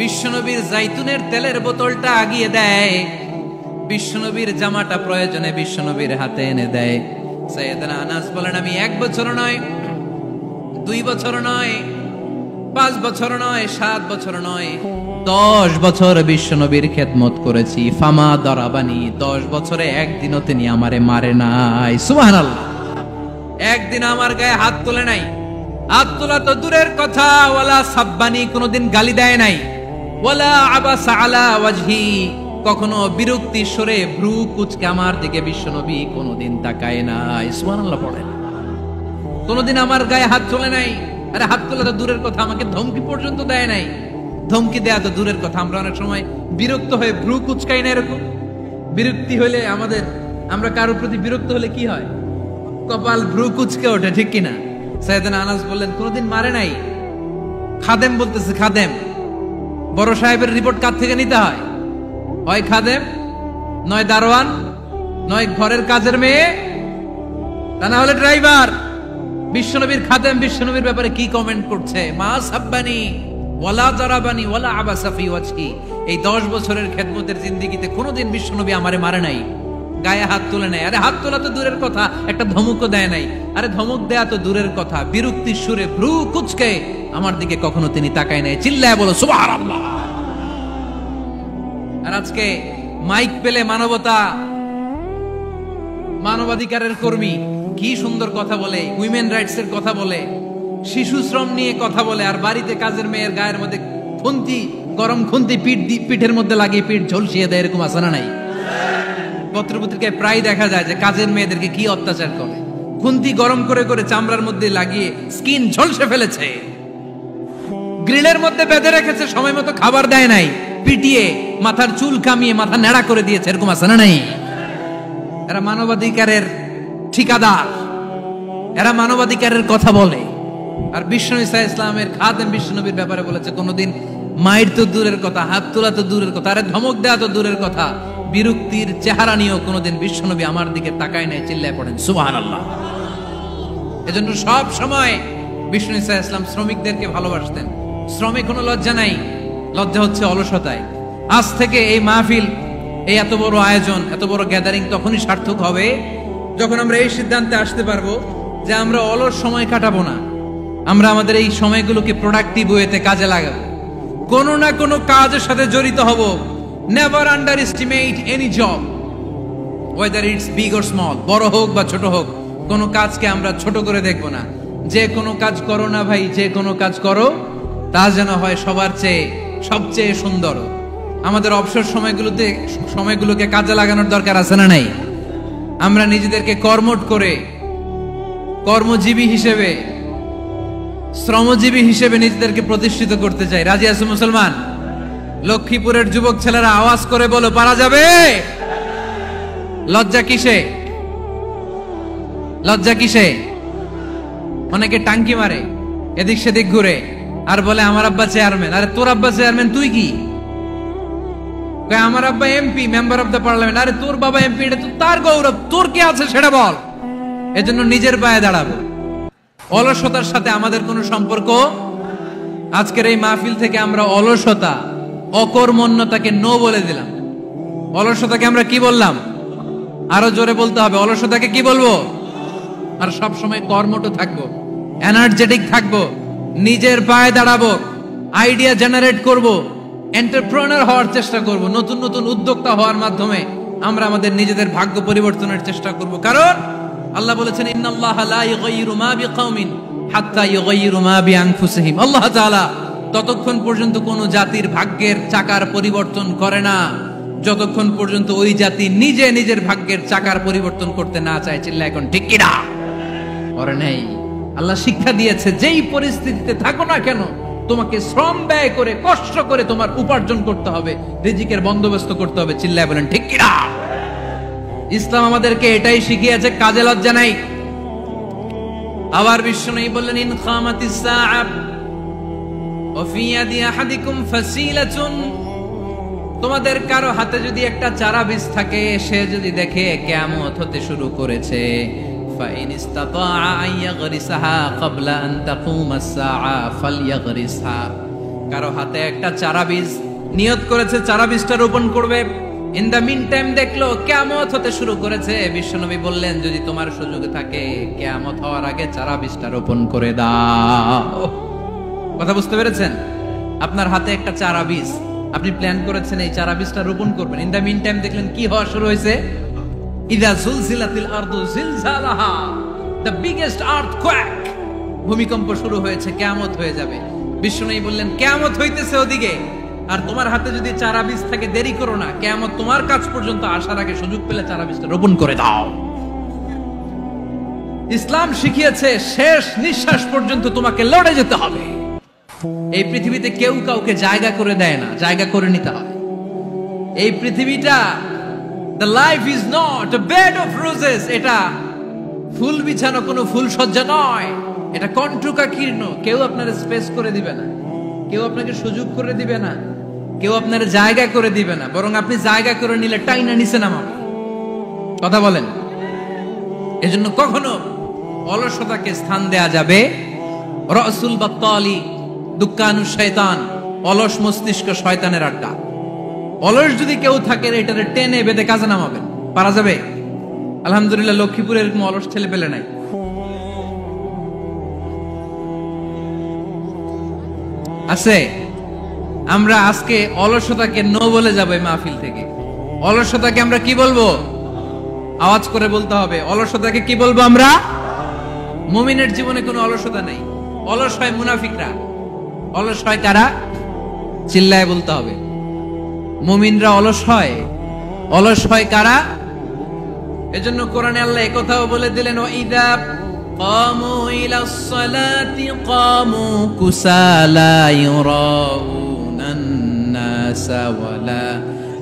বিশ্বনবীর জাইতুনের তেলের বোতলটা আগিয়ে দেয়, বিশ্বনবীর জামাটা প্রয়োজনে বিশ্বনবীর হাতে এনে দেয়। সাইয়েদনা আনাস বলেন, আমি 1 বছর নয়, 2 বছর নয়, 5 বছর নয়, 7 বছর নয়, 10 বছর বিশ্বনবীর খেদমত করেছি। ফামা দরাবানি, 10 বছরে একদিনও তিনি আমারে মারে নাই। সুবহানাল্লাহ। একদিন আমার গায়ে হাত তোলে নাই, হাত তোলা তো দূরের কথা, ওয়ালা সাব্বানি, কোনোদিন গালি দেয় নাই, ওয়ালা আবাসা আলা ওয়াজহি, কখনো বিরক্তি সরে ভ্রু কুচকে আমার দিকে বিশ্বনবী কোনোদিন তাকায় নাই। সুবহানাল্লাহ পড়েন। কোনোদিন আমার গায়ে হাত তোলে নাই। আরে হাত তোলা তো দূরের কথা, আমাকে ধমকি পর্যন্ত দেয় নাই। ধমকি দেয়া তো দূরের কথা, আমরা অনেক সময় বিরক্ত হয়ে ভ্রু কুচকাই না। এরকম বিরক্তি হলে আমরা কারোর প্রতি বিরক্ত হলে কি হয়? কপাল ভ্রু কুচকে ওঠে, ঠিক কিনা? সাইয়েদনা আনাস বললেন, কোনোদিন মারে নাই। খাদেম বলতেছে, খাদেম, বড় সাহেবের রিপোর্ট কার থেকে নিতে হয়? হয় খাদেম, নয় দারোয়ান, নয় ঘরের কাজের মেয়ে, তা না হলে ড্রাইভার। বিশ্বনবীর খাদেম বিশ্বনবীর ব্যাপারে কি কমেন্ট করছে? মা সাব্বানি ওয়ালা জারাবানি ওয়ালা আবাসা ফি ওয়াজহি। এই 10 বছরের খেদমতের জিন্দেগিতে কোনোদিন বিশ্বনবী আমারে মারে নাই, গায়ে হাত তোলে নাই। আরে হাত তোলা তো দূরের কথা, একটা ধমকও দেয় নাই। আরে ধমক দেয়া তো দূরের কথা, বিরক্তির সুরে ভ্রু কুচকে আমার দিকে কখনো তিনি তাকায় নাই। চিল্লায় বলো সুবহানাল্লাহ। আর আজকে মাইক পেলে মানবতা, মানবাধিকারের কর্মী কি সুন্দর কথা বলে, উইমেন রাইটস এর কথা বলে, শিশু শ্রম নিয়ে কথা বলে, আর বাড়িতে কাজের মেয়ের গায়ের মধ্যে খুন্তি, গরম খুন্তি পিঠের মধ্যে লাগিয়ে পিঠ ঝলসিয়ে দেয়। এরকম আছে না নাই? পত্রপত্রিকায় প্রায় দেখা যায় যে কাজের মেয়েদেরকে কি অত্যাচার করে, খুন্তি গরম করে করে চামড়ার মধ্যে লাগিয়ে স্কিন ঝলসে ফেলেছে, গ্রিলের মধ্যে বেঁধে রেখেছে, সময় মতো খাবার দেয় নাই, পিটিয়ে মাথার চুল কামিয়ে মাথা নেড়া করে দিয়েছে, এরকম আছে না নাই? এরা মানবাধিকারের ঠিকাদার, এরা মানবাধিকারের কথা বলে। আর বিশ্বনবী সাল্লাল্লাহু আলাইহি ইসলামের খাদেম বিশ্বনবীর ব্যাপারে বলেছে, কোনোদিন মায়ের তো দূরের কথা, হাত তোলা তো দূরের কথা, আরে ধমক দেওয়া তো দূরের কথা, বিরক্তির চেহারা নিয়েও কোনোদিন বিশ্বনবী আমার দিকে তাকায় নাই। চিল্লায় পড়েন সুবহানাল্লাহ। এজন্য সব সময় বিশ্বনবী সাল্লাল্লাহু আলাইহি ইসলাম শ্রমিকদেরকে ভালোবাসতেন। শ্রমে কোনো লজ্জা নাই, লজ্জা হচ্ছে অলসতায়। আজ থেকে এই মাহফিল, এই এত বড় আয়োজন, এত বড় গ্যাদারিং তখনই সার্থক হবে যখন আমরা এই সিদ্ধান্তে আসতে পারবো যে আমরা অলস সময় কাটাবো না, আমরা আমাদের এই সময়গুলোকে প্রোডাক্টিভ ওয়েতে কাজে লাগাবো, কোনো না কোনো কাজের সাথে জড়িত হব। Never under estimate any job, whether it's big or small, বড় হোক বা ছোট হোক, কোনো কাজকে আমরা ছোট করে দেখবো না। যে কোনো কাজ করো না ভাই, যে কোনো কাজ করো তা যেন হয় সবার চেয়ে সবচেয়ে সুন্দর। আমাদের অবসর সময়গুলোকে কাজে লাগানোর দরকার আছে না নাই? আমরা নিজেদেরকে কর্মঠ করে, কর্মজীবী হিসেবে, শ্রমজীবী হিসেবে নিজেদেরকে প্রতিষ্ঠিত করতে চাই। রাজি আছো মুসলমান? লক্ষ্মীপুরের যুবক ছেলেরা আওয়াজ করে বলো, পারা যাবে? লজ্জা কিসে? লজ্জা কিসে? অনেকে টাঙ্কি মারে, এদিক সেদিক ঘুরে, আর বলে আমার আব্বা চেয়ারম্যান। আরে তোর আব্বা চেয়ারম্যান, তুই কি? আমার আব্বা MP, member of the parliament. আরে তোর বাবা এমপি, এটা তো তার গৌরব, তোর কি আছে সেটা বল। এজন্য নিজের পায়ে দাঁড়াবো। অলসতার সাথে আমাদের কোনো সম্পর্ক। আজকের এই মাহফিল থেকে আমরা অলসতা, অকর্মণ্যতাকে নো বলে দিলাম। অলসতাকে আমরা কি বললাম? আরো জোরে বলতে হবে, অলসতাকে কি বলবো? আর সব সময় কর্মঠ থাকবো, এনার্জেটিক থাকবো, নিজের পায়ে দাঁড়াবো, আইডিয়া জেনারেট করব, এন্টারপ্রেনার হওয়ার চেষ্টা করব, নতুন নতুন উদ্যোক্তা হওয়ার মাধ্যমে আমরা আমাদের নিজেদের ভাগ্য পরিবর্তনের চেষ্টা করব। কারণ আল্লাহ বলেছেন, ইন্নাল্লাহা লা ইউগাইয়িরু মা বিকাউমিন হাত্তা ইউগাইয়িরু মা বিআনফুসিহিম। আল্লাহ তাআলা ততক্ষণ পর্যন্ত কোন জাতির ভাগ্যের চাকার পরিবর্তন করে না যতক্ষণ পর্যন্ত ওই জাতি নিজে নিজের ভাগ্যের চাকার পরিবর্তন করতে না চায়। চিল্লা এখন ঠিক কিনা? করে নেই। আল্লাহ শিক্ষা দিয়েছে, যেই পরিস্থিতিতে থাকো না কেন, তোমাকে শ্রম ব্যয় করে, কষ্ট করে তোমার উপার্জন করতে হবে, রিজিকের বন্দোবস্ত করতে হবে। চিল্লায় বলেন ঠিক কিনা? ইসলাম আমাদেরকে এটাই শিখিয়েছে, কাজে লজ্জা নাই। আবার বিশ্বনবী বললেন, ইন খামাতিস সাআ ওয়া ফি ইয়াদি আহাদিকুম ফাসিলাতুন, তোমাদের কারো হাতে যদি একটা চারা বীজ থাকে, সে যদি দেখে কিয়ামত হতে শুরু করেছে, ফাইন ইসতাতাআ আন ইয়াগরিসাহা ক্বাবলা আন তাকুমাস সাআ ফালইয়াগরিসহা। কারো হাতে একটা চারা বীজ নিয়ত করেছে, চারা বীজটা রোপণ করবে, ইন দা মিন টাইম দেখলো কিয়ামত হতে শুরু করেছে, বিশ্বনবী বললেন, যদি তোমার সুযোগ থাকে কিয়ামত হওয়ার আগে চারা বীজটা রোপণ করে দাও। কথা বুঝতে পেরেছেন? আপনার হাতে একটা চারা বীজ, আপনি প্ল্যান করেছেন এই চারা বীজটা রোপণ করবেন, ইন দা মিন টাইম দেখলেন কি হওয়া শুরু হয়েছে, ইদা জুলজিলাতিল আরদু জিলজালাহা, দ্য বিগেস্ট আর্থকোয়েক, ভূমিকম্প শুরু হয়েছে, কিয়ামত হয়ে যাবে। বিশ্বনবী বললেন, কিয়ামত হইতেছে ওদিকে, আর তোমার হাতে যদি চারা বীজ থাকে, দেরি করো না, কিয়ামত তোমার কাছ পর্যন্ত আসার আগে সুযোগ পেলে চারা বীজটা রোপণ করে দাও। ইসলাম শিখিয়েছে, শেষ নিঃশ্বাস পর্যন্ত তোমাকে লড়ে যেতে হবে। এই পৃথিবীতে কেউ কাউকে জায়গা করে দেয় না, জায়গা করে নিতে হয়। এই পৃথিবীটা, the life is not a bed of roses, এটা ফুল বিছানো কোনো ফুল সজ্জা নয়, এটা কণ্টকাকীর্ণ। কেউ আপনার স্পেস করে দিবে না, কেউ আপনাকে সুযোগ করে দিবে না, কেউ আপনার জায়গা করে দিবে না, বরং আপনি জায়গা করে নিলে টাইনা নিচে নামাবে। কথা বলেন? এজন্য কখনো অলসতাকে স্থান দেয়া যাবে। রাসূল বাত্তালি দুক্কানু শয়তান, অলস মস্তিষ্ক শয়তানের আড্ডা। অলস যদি কেউ থাকে, এটারে টেনে বেঁধে কাজে নামাবেন, পারা যাবে? আলহামদুলিল্লাহ, লক্ষ্মীপুরে এরকম অলস ছেলে পেলে নাই। আছে। আমরা আজকে অলসতাকে নো বলে যাবো এই মাহফিল থেকে। অলসতাকে আমরা কি বলবো? আওয়াজ করে বলতে হবে, অলসতাকে কি বলবো আমরা? মুমিনের জীবনে কোনো অলসতা নাই। অলস হয় মুনাফিকরা। অলস হয় কারা? চিল্লায় বলতে হবে। মুমিনরা অলস হয়। অলস হয় কারা? এজন্য কোরআনে আল্লাহ একথাও বলে দিলেন, ওয়াইদা কামু ইলাস সালাতি কামু কুসালা ইউরাউনান নাসা ওয়ালা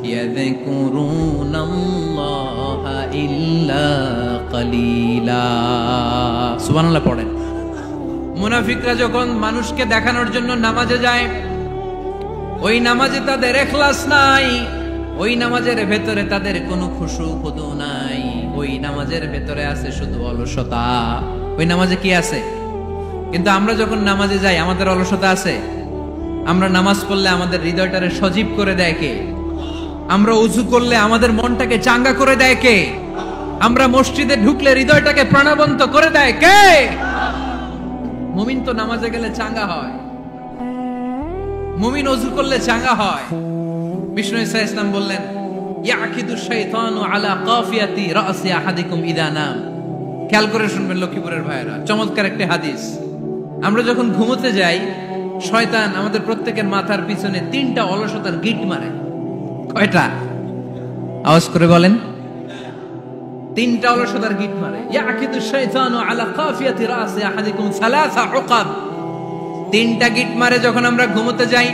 ইয়াযকুরুনাল্লাহা ইল্লা কালিলা। সুবহানাল্লাহ পড়েন। মুনাফিকরা যখন মানুষকে দেখানোর জন্য নামাজে যায়, ওই নামাজে তাদের ইখলাস নাই, ওই নামাজের ভেতরে তাদের কোনো খুশু খুদু নাই, ওই নামাজের ভেতরে আছে শুধু অলসতা। ওই নামাজে কি আছে? কিন্তু আমরা যখন নামাজে যাই আমাদের অলসতা আছে? আমরা নামাজ পড়লে আমাদের হৃদয়টারে সজীব করে দেয় কে? আমরা উযু করলে আমাদের মনটাকে চাঙ্গা করে দেয় কে? আমরা মসজিদে ঢুকলে হৃদয়টাকে প্রাণবন্ত করে দেয় কে? মুমিন তো নামাজে গেলে চাঙ্গা হয়, মুমিন ওযু করলে চাঙ্গা হয়। বিষ্ণু ঈসা ইসলাম বললেন, ইয়াকিদু শাইতানু আলা কাফিয়াতি রাসি আহাদিকুম ইদা নাম। খেয়াল করে শুনবেন লক্ষ্মীপুরের ভাইরা, চমৎকার একটা হাদিস। আমরা যখন ঘুমোতে যাই, শয়তান আমাদের প্রত্যেকের মাথার পিছনে 3টা অলসতার গিট মারে। কয়টা? আওয়াজ করে বলেন। 3টা অলসতার গিট মারে। ইয়াকিদু শাইতানু আলা কাফিয়াতি রাসি আহাদিকুম সালাসা উকাব। 3টা গিট মারে যখন আমরা ঘুমোতে যাই।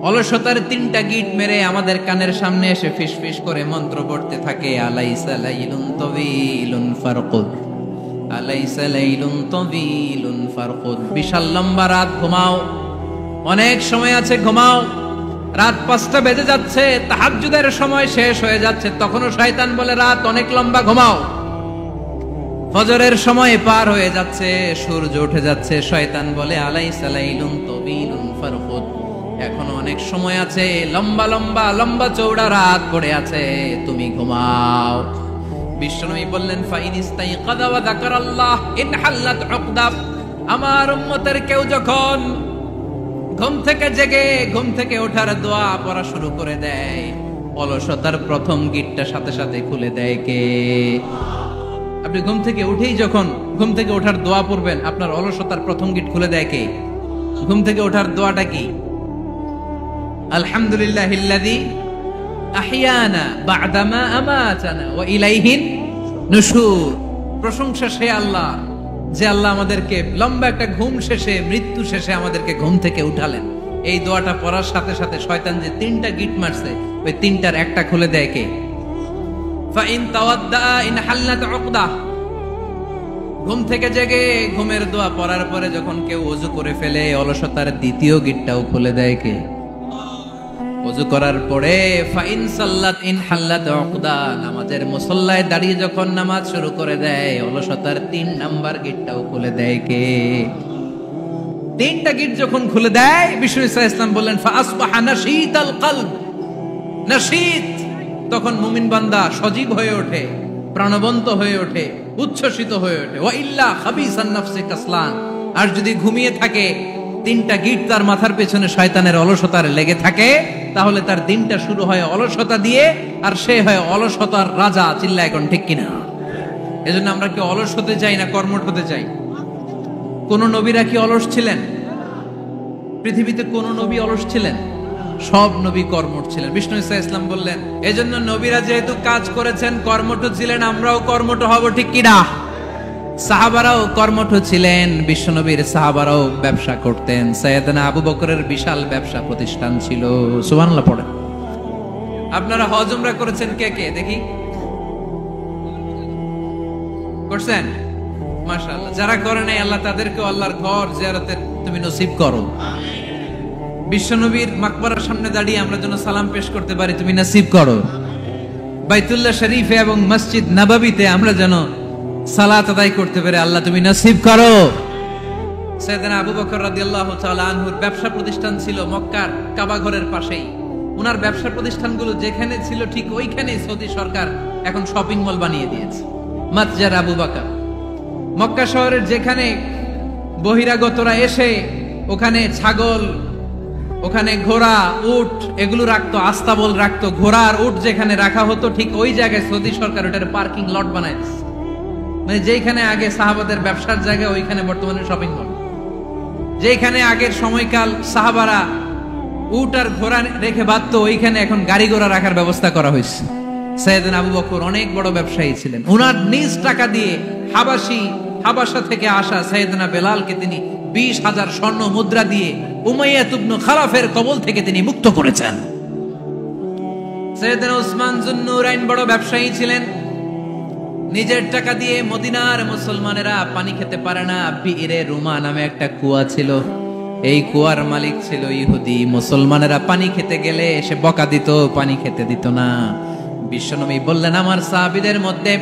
অলসতার 3টা গিট মেরে আমাদের কানের সামনে এসে ফিসফিস করে মন্ত্র পড়তে থাকে, আলাইসা লাইলুন তাওয়িলুন ফারকুদ, আলাইসা লাইলুন তাওয়িলুন ফারকুদ। বিশাল লম্বা রাত, ঘুমাও, অনেক সময় আছে, ঘুমাও। রাত 5টা বেজে যাচ্ছে, তাহাজ্জুদের সময় শেষ হয়ে যাচ্ছে, তখনও শয়তান বলে রাত অনেক লম্বা, ঘুমাও। ফজরের সময় পার হয়ে যাচ্ছে, সূর্য উঠে যাচ্ছে, শয়তান বলে আলাইসা লাইলুন তাওয়িলুন ফারকুদ, এখনো অনেক সময় আছে, লম্বা লম্বা লম্বা চৌড়া রাত পড়ে আছে, তুমি ঘুমাও। বিশ্বনবী বললেন, ফাইন ইস্তাইকাযা ওয়া যাকারাল্লাহ ইনহাল্লাত উকদা। আমার উম্মতের কেউ যখন ঘুম থেকে জেগে ঘুম থেকে ওঠার দোয়া পড়া শুরু করে দেয়, অলসতার প্রথম গিটটা সাথে সাথে খুলে দেয় কে? আপনি ঘুম থেকে উঠেই যখন ঘুম থেকে ওঠার দোয়া পড়বেন, আপনার অলসতার প্রথম গিট খুলে দেয় কে? ঘুম থেকে ওঠার দোয়াটা কি? আলহামদুলিল্লাহিল্লাযী আহইয়ানা বা'দামা আমাতানা ওয়া ইলাইহিন নুশুর। প্রশংসা সে আল্লাহ, যে আল্লাহ আমাদেরকে লম্বা একটা ঘুম শেষে, মৃত্যু শেষে আমাদেরকে ঘুম থেকে উঠালেন। এই দোয়াটা পড়ার সাথে সাথে শয়তান যে 3টা গিট মারছে, ওই 3টার একটা খুলে দেয় কে? ফাইন তাওয়াদ্দা ইনহাল্লাত উকদা। ঘুম থেকে জেগে ঘুমের দোয়া পড়ার পরে যখন কেউ ওযু করে ফেলে, অলসতার দ্বিতীয় গিটটাও খুলে দেয় কে? ওযু করার পরে ফাইন সাল্লাত ইনহাল্লাত উকদা, নামাজের মুসল্লায় দাঁড়িয়ে যখন নামাজ শুরু করে দেয়, অলসতার 3 নাম্বার গিটটাও খুলে দেয় কে? 3টা গিট যখন খুলে দেয়, বিষ্ণু ঈসা ইসলাম বললেন, ফাআসবাহা নাশীতাল কলব। নাশীত, তখন মুমিন বান্দা সজীব হয়ে ওঠে, প্রাণবন্ত হয়ে ওঠে, উচ্ছ্বসিত হয়ে ওঠে। ওয়া ইল্লা খাবিসান নাফসি কাসলান। আর যদি ঘুমিয়ে থাকে, 3টা গিট তার মাথার পেছনে শয়তানের অলসতার লেগে থাকে, তাহলে তার দিনটা শুরু হয় অলসতা দিয়ে, আর সে হয় অলসতার রাজা। চিল্লায় এখন ঠিক কিনা? এজন্য আমরা কি অলস হতে চাই না কর্মঠ হতে চাই? কোন নবীরা কি অলস ছিলেন? পৃথিবীতে কোন নবী অলস ছিলেন? সব নবী কর্মঠ ছিলেন। বিষ্ণু ঈসা ইসলাম বললেন, এজন্য নবীরা যেহেতু কাজ করেছেন, কর্মঠ ছিলেন, আমরাও কর্মঠ হব, ঠিক কিনা? সাহাবারাও কর্মঠ ছিলেন, বিশ্বনবীর সাহাবারাও ব্যবসা করতেন। সাইয়েদনা আবু বকরের বিশাল ব্যবসা প্রতিষ্ঠান ছিল। সুবহানাল্লাহ পড়েন। আপনারা হজ উমরা করেছেন কে কে? দেখি, করছেন? মাশাআল্লাহ। যারা করে নাই, আল্লাহ তাদেরকে আল্লাহর ঘর জিয়ারতের তুমি নসিব করো। বিশ্বনবীর মাকবারার সামনে দাঁড়িয়ে আমরা যেন সালাম পেশ করতে পারি, তুমি নসিব করো। বাইতুল্লাহ শরীফে এবং মসজিদ নববীতে আমরা যেন সালাত আদায় করতে পারে, আল্লাহ তুমি নসিব করো। সাইয়েদনা আবু বকর রাদিয়াল্লাহু তাআলা আনহুর ব্যবসা প্রতিষ্ঠান ছিল মক্কার কাবা ঘরের পাশেই। ওনার ব্যবসা প্রতিষ্ঠানগুলো যেখানে ছিল ঠিক ওইখানেই সৌদি সরকার এখন শপিং মল বানিয়ে দিয়েছে, মাতজার আবু বকর। মক্কা শহরের যেখানে বহিরাগতরা এসে ওখানে ছাগল, ওখানে ঘোড়া, উট এগুলো রাখতো, আস্তাবল রাখতো, ঘোড়া আর উট যেখানে রাখা হতো, ঠিক ওই জায়গায় সৌদি সরকার ওটার পার্কিং লট বানায় দিয়েছে। মানে যেখানে আগে সাহাবাদের ব্যবসার জায়গা, ওইখানে বর্তমানে শপিং মল। যেখানে আগের সময়কাল সাহাবারা উট আর ঘোড়া রেখে বাঁধতো, ওইখানে এখন গাড়ি ঘোড়া রাখার ব্যবস্থা করা হয়েছে। সাইয়েদনা আবু বকর অনেক বড় ব্যবসায়ী ছিলেন। ওনার নিজ টাকা দিয়ে হাবাসা থেকে আসা সাইয়েদনা বেলালকে তিনি 20,000 স্বর্ণ মুদ্রা দিয়ে উমাইয়া ইবনে খালাফের কবল থেকে তিনি মুক্ত করেছেন। সাইয়েদনা উসমান যুন্নুরাইন বড় ব্যবসায়ী ছিলেন। নিজের টাকা দিয়ে মদিনার মুসলমানেরা পানি খেতে পারে না, বিইরে রুমা নামে একটা কুয়া ছিল, এই কুয়ার মালিক ছিল ইহুদি। মুসলমানেরা পানি খেতে গেলে সে বকা দিত, পানি খেতে দিত না। বিশ্বনবী বললেন, আমার সাহাবীদের মধ্যে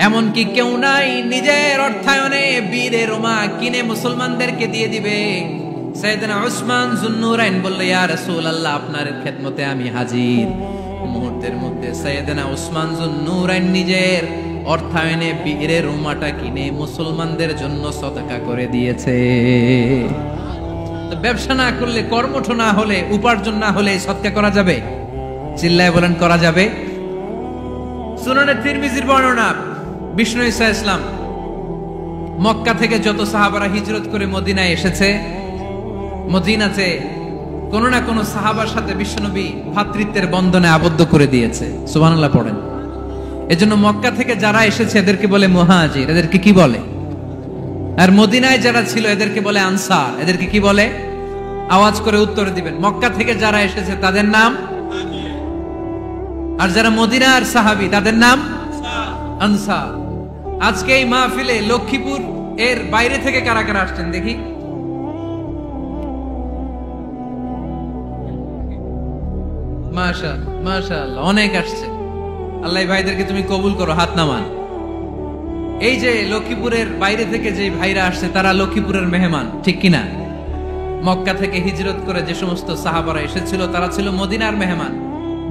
এমন কি কেউ নাই নিজের অর্থায়নে বিইরে রুমা কিনে মুসলমানদেরকে দিয়ে দিবে? সাইয়েদনা উসমান যুন্নুরাইন বলল, ইয়া রাসূলুল্লাহ, আপনার খেদমতে আমি হাজির। মুহূর্তের মধ্যে সাইয়েদনা উসমান যুন্নুরাইন নিজের অর্থায়নে বিইরে রুমাটা কিনে মুসলমানদের জন্য সদকা করে দিয়েছে। ব্যবসা না করলে, কর্মঠ না হলে, উপার্জন না হলে সদকা করা যাবে? চিল্লায় বলেন, করা যাবে? সুনানে তিরমিজির বর্ণনা, বিষ্ণু ঈসা ইসলাম মক্কা থেকে যত সাহাবারা হিজরত করে মদিনায় এসেছে, মদিনাতে কোন না কোন সাহাবার সাথে বিশ্বনবী ভ্রাতৃত্বের বন্ধনে আবদ্ধ করে দিয়েছে। সুবহানাল্লাহ পড়েন। এজন্য মক্কা থেকে যারা এসেছে এদেরকে বলে মুহাজির। এদেরকে কি বলে? আর মদিনায় যারা ছিল এদেরকে বলে আনসার। এদেরকে কি বলে? আওয়াজ করে উত্তর দিবেন। মক্কা থেকে যারা এসেছে তাদের নাম, আর যারা মদিনার সাহাবী তাদের নাম আনসার। আজকে এই মাহফিলে লক্ষ্মীপুর এর বাইরে থেকে কারা কারা আসছেন দেখি? মাশাআল্লাহ, মাশাআল্লাহ, অনেক আসছে। আল্লাহ ভাইদেরকে তুমি কবুল করো, হাত নামান। এই যে লক্ষ্মীপুরের বাইরে থেকে যে ভাইরা আসছে তারা লক্ষ্মীপুরের মেহমান, ঠিক কিনা? মক্কা থেকে হিজরত করে যে সমস্ত সাহাবারা এসেছিল তারা ছিল মদিনার মেহমান।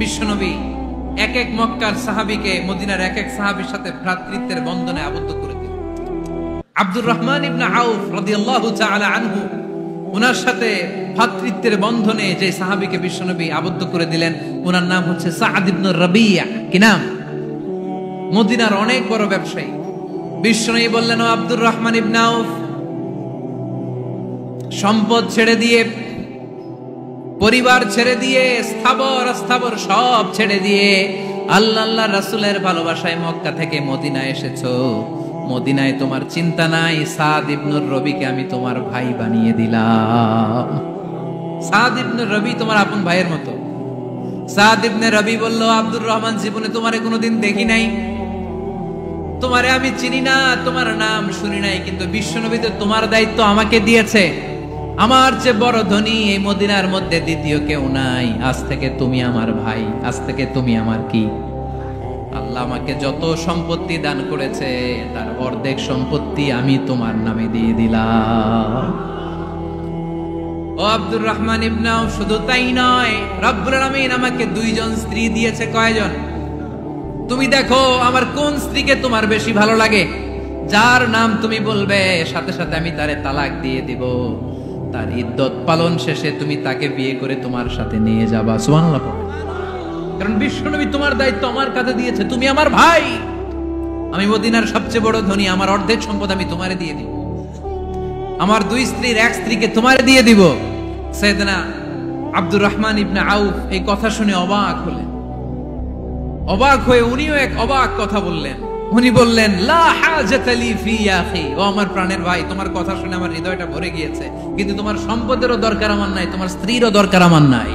বিশ্বনবী এক এক মক্কার সাহাবীকে মদিনার এক এক সাহাবীর সাথে ভ্রাতৃত্বের বন্ধনে আবদ্ধ করে দিলেন। আব্দুর রহমান ইবনে আউফ রাদিয়াল্লাহু তাআলা আনহু, ওনার সাথে ভ্রাতৃত্বের বন্ধনে যে সাহাবীকে বিশ্বনবী আবদ্ধ করে দিলেন, ওনার নাম হচ্ছে সাআদ ইবনে রাবিয়া। কি নাম? মদিনার অনেক বড় ব্যবসায়ী। বিশ্বনবী বললেন, ও আব্দুর রহমান ইবনে আউফ, সম্পদ ছেড়ে দিয়ে, পরিবার ছেড়ে দিয়ে, স্থাবর সব ছেড়ে দিয়ে আল্লাহ রাসূলের ভালোবাসায় মক্কা থেকে মদিনায় এসেছো। মদিনায় তোমার চিন্তা নাই, সাদ ইবনুর রবিকে আমি তোমার ভাই বানিয়ে দিলাম। সাদ ইবনে রবি তোমার আপন ভাইয়ের মতো। সাদ ইবনে রবি বলল, আব্দুর রহমান, জীবনে তোমারে কোনোদিন দেখি নাই, তোমারে আমি চিনি না, তোমার নাম শুনি নাই, কিন্তু বিশ্বনবী তো তোমার দায়িত্ব আমাকে দিয়েছে। আমার চেয়ে বড় ধনী এই মদিনার মধ্যে দ্বিতীয় কেউ নাই। আজ থেকে তুমি আমার ভাই, আজ থেকে তুমি আমার কি? আল্লাহ আমাকে যত সম্পত্তি দান করেছে তার অর্ধেক সম্পত্তি আমি তোমার নামে দিয়ে দিলাম। ও আব্দুর রহমান ইবনে আউফ, শুধু তাই নয়, রব্বুল আলামিন আমাকে 2 জন স্ত্রী দিয়েছে। কয়জন? তুমি দেখো আমার কোন স্ত্রীকে তোমার বেশি ভালো লাগে, যার নাম তুমি বলবে সাথে সাথে আমি তারে তালাক দিয়ে দিব। তার ইদ্দত পালন শেষে তুমি তাকে বিয়ে করে তোমার সাথে নিয়ে যাবা। সুবহানাল্লাহ। কারণ বিশ্বনবী তোমার দায়িত্ব আমার কাছে দিয়েছে, তুমি আমার ভাই। আমি মদিনার সবচেয়ে বড় ধনী, আমার অর্ধেক সম্পদ আমি তোমারে দিয়ে দিব। আমার 2 স্ত্রীর 1 স্ত্রীকে তোমারে দিয়ে দিব। সাইয়েদনা আব্দুর রহমান ইবনে আউফ এই কথা শুনে অবাক হলেন। অবাক হয়ে উনিও এক অবাক কথা বললেন। উনি বললেন, লা হাজাতা লি ফি ইয়া আখি, ও আমার প্রাণের ভাই, তোমার কথা শুনে আমার হৃদয়টা ভরে গিয়েছে, কিন্তু তোমার সম্পদেরও দরকার আমার নাই, তোমার স্ত্রীরও দরকার আমার নাই।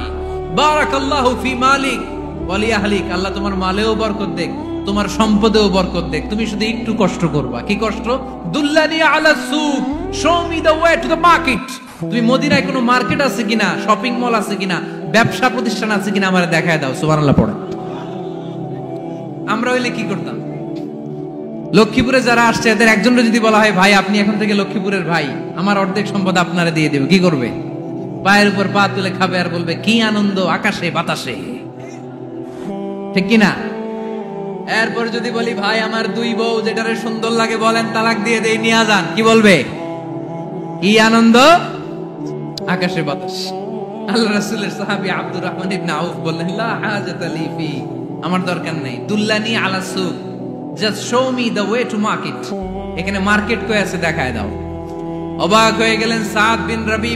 বারাকাল্লাহু ফি মালিক ওয়া লি আহলিক, আল্লাহ তোমার মালেও বরকত দেখ, তোমার সম্পদেও বরকত দেখ। তুমি শুধু একটু কষ্ট করবা। কি কষ্ট? দুল্লানি আলা সুক, show me the way to the market. তুমি মদিনায় কোনো মার্কেট আছে কিনা, শপিং মল আছে কিনা, ব্যবসা প্রতিষ্ঠান আছে কিনা আমারে দেখায় দাও। সুবহানাল্লাহ পড়ে। আমরা হইলে কি করতাম? লক্ষ্মীপুরে যারা আসছে এদের একজনের যদি বলা হয়, ভাই আপনি এখন থেকে লক্ষ্মীপুরের ভাই, আমার অর্ধেক সম্পদ আপনারে দিয়ে দেব, কি করবে? পায়ের উপর পা তুলে খাবে আর বলবে, কি আনন্দ আকাশে বাতাসে, ঠিক কিনা? এরপর যদি বলি, ভাই আমার 2 বউ, যেটারে সুন্দর লাগে বলেন তালাক দিয়ে দেই, নিয়ে যান, কি বলবে? কি আনন্দ আকাশে বাতাস। আল্লাহ রাসূলের সাহাবী আব্দুর রহমান ইবনে আউফ বললেন, লা হাজাতা লি ফি, আমার দরকার নাই। দুল্লানি আলা সুক, just show me the way to market. এখানে মার্কেট কই আছে দেখায় দাও। অবাক হয়ে গেলেন সাদ বিন রবি,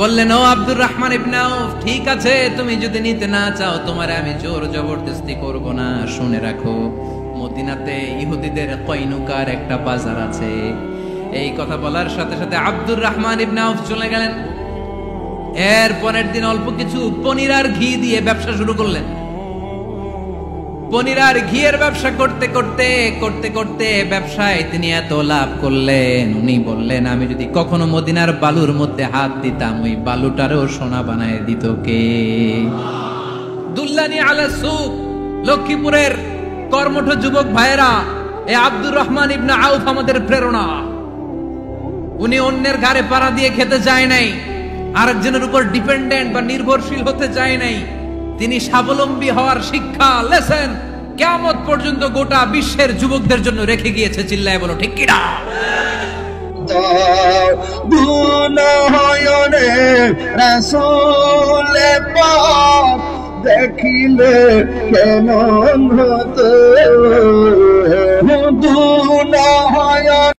বললেন, ও আব্দুর রহমান ইবনে আউফ, ঠিক আছে, তুমি যদি নিতে না চাও তোমারে আমি জোর জবরদস্তি করব না। শুনে রাখো, মদিনাতে ইহুদিদের কয়নুকার একটা বাজার আছে। এই কথা বলার সাথে সাথে আব্দুর রহমান ইবনে আউফ চলে গেলেন। এর পরের দিন অল্প কিছু পনির আর ঘি দিয়ে ব্যবসা শুরু করলেন। পনির আর ঘিয়ের ব্যবসা করতে করতে করতে করতে ব্যবসায় তিনি এত লাভ করলেন, উনি বললেন, আমি যদি কখনো মদিনার বালুর মধ্যে হাত দিতাম ওই বালুটারও সোনা বানায় দিত কে? দুল্লানি আলা সুক, লক্ষ্মীপুরের কর্মঠ যুবক ভাইয়েরা, এ আব্দুর রহমান ইবনে আউফ আমাদের প্রেরণা। উনি অন্যের ঘাড়ে পাড়া দিয়ে খেতে যায় নাই, আরেকজনের উপর ডিপেন্ডেন্ট বা নির্ভরশীল হতে যায় নাই। তিনি স্বাবলম্বী হওয়ার শিক্ষা, লেসন কিয়ামত পর্যন্ত গোটা বিশ্বের যুবকদের জন্য রেখে গিয়েছে। চিল্লায় বলো ঠিক কিনা? দেখিলে কেমন হতো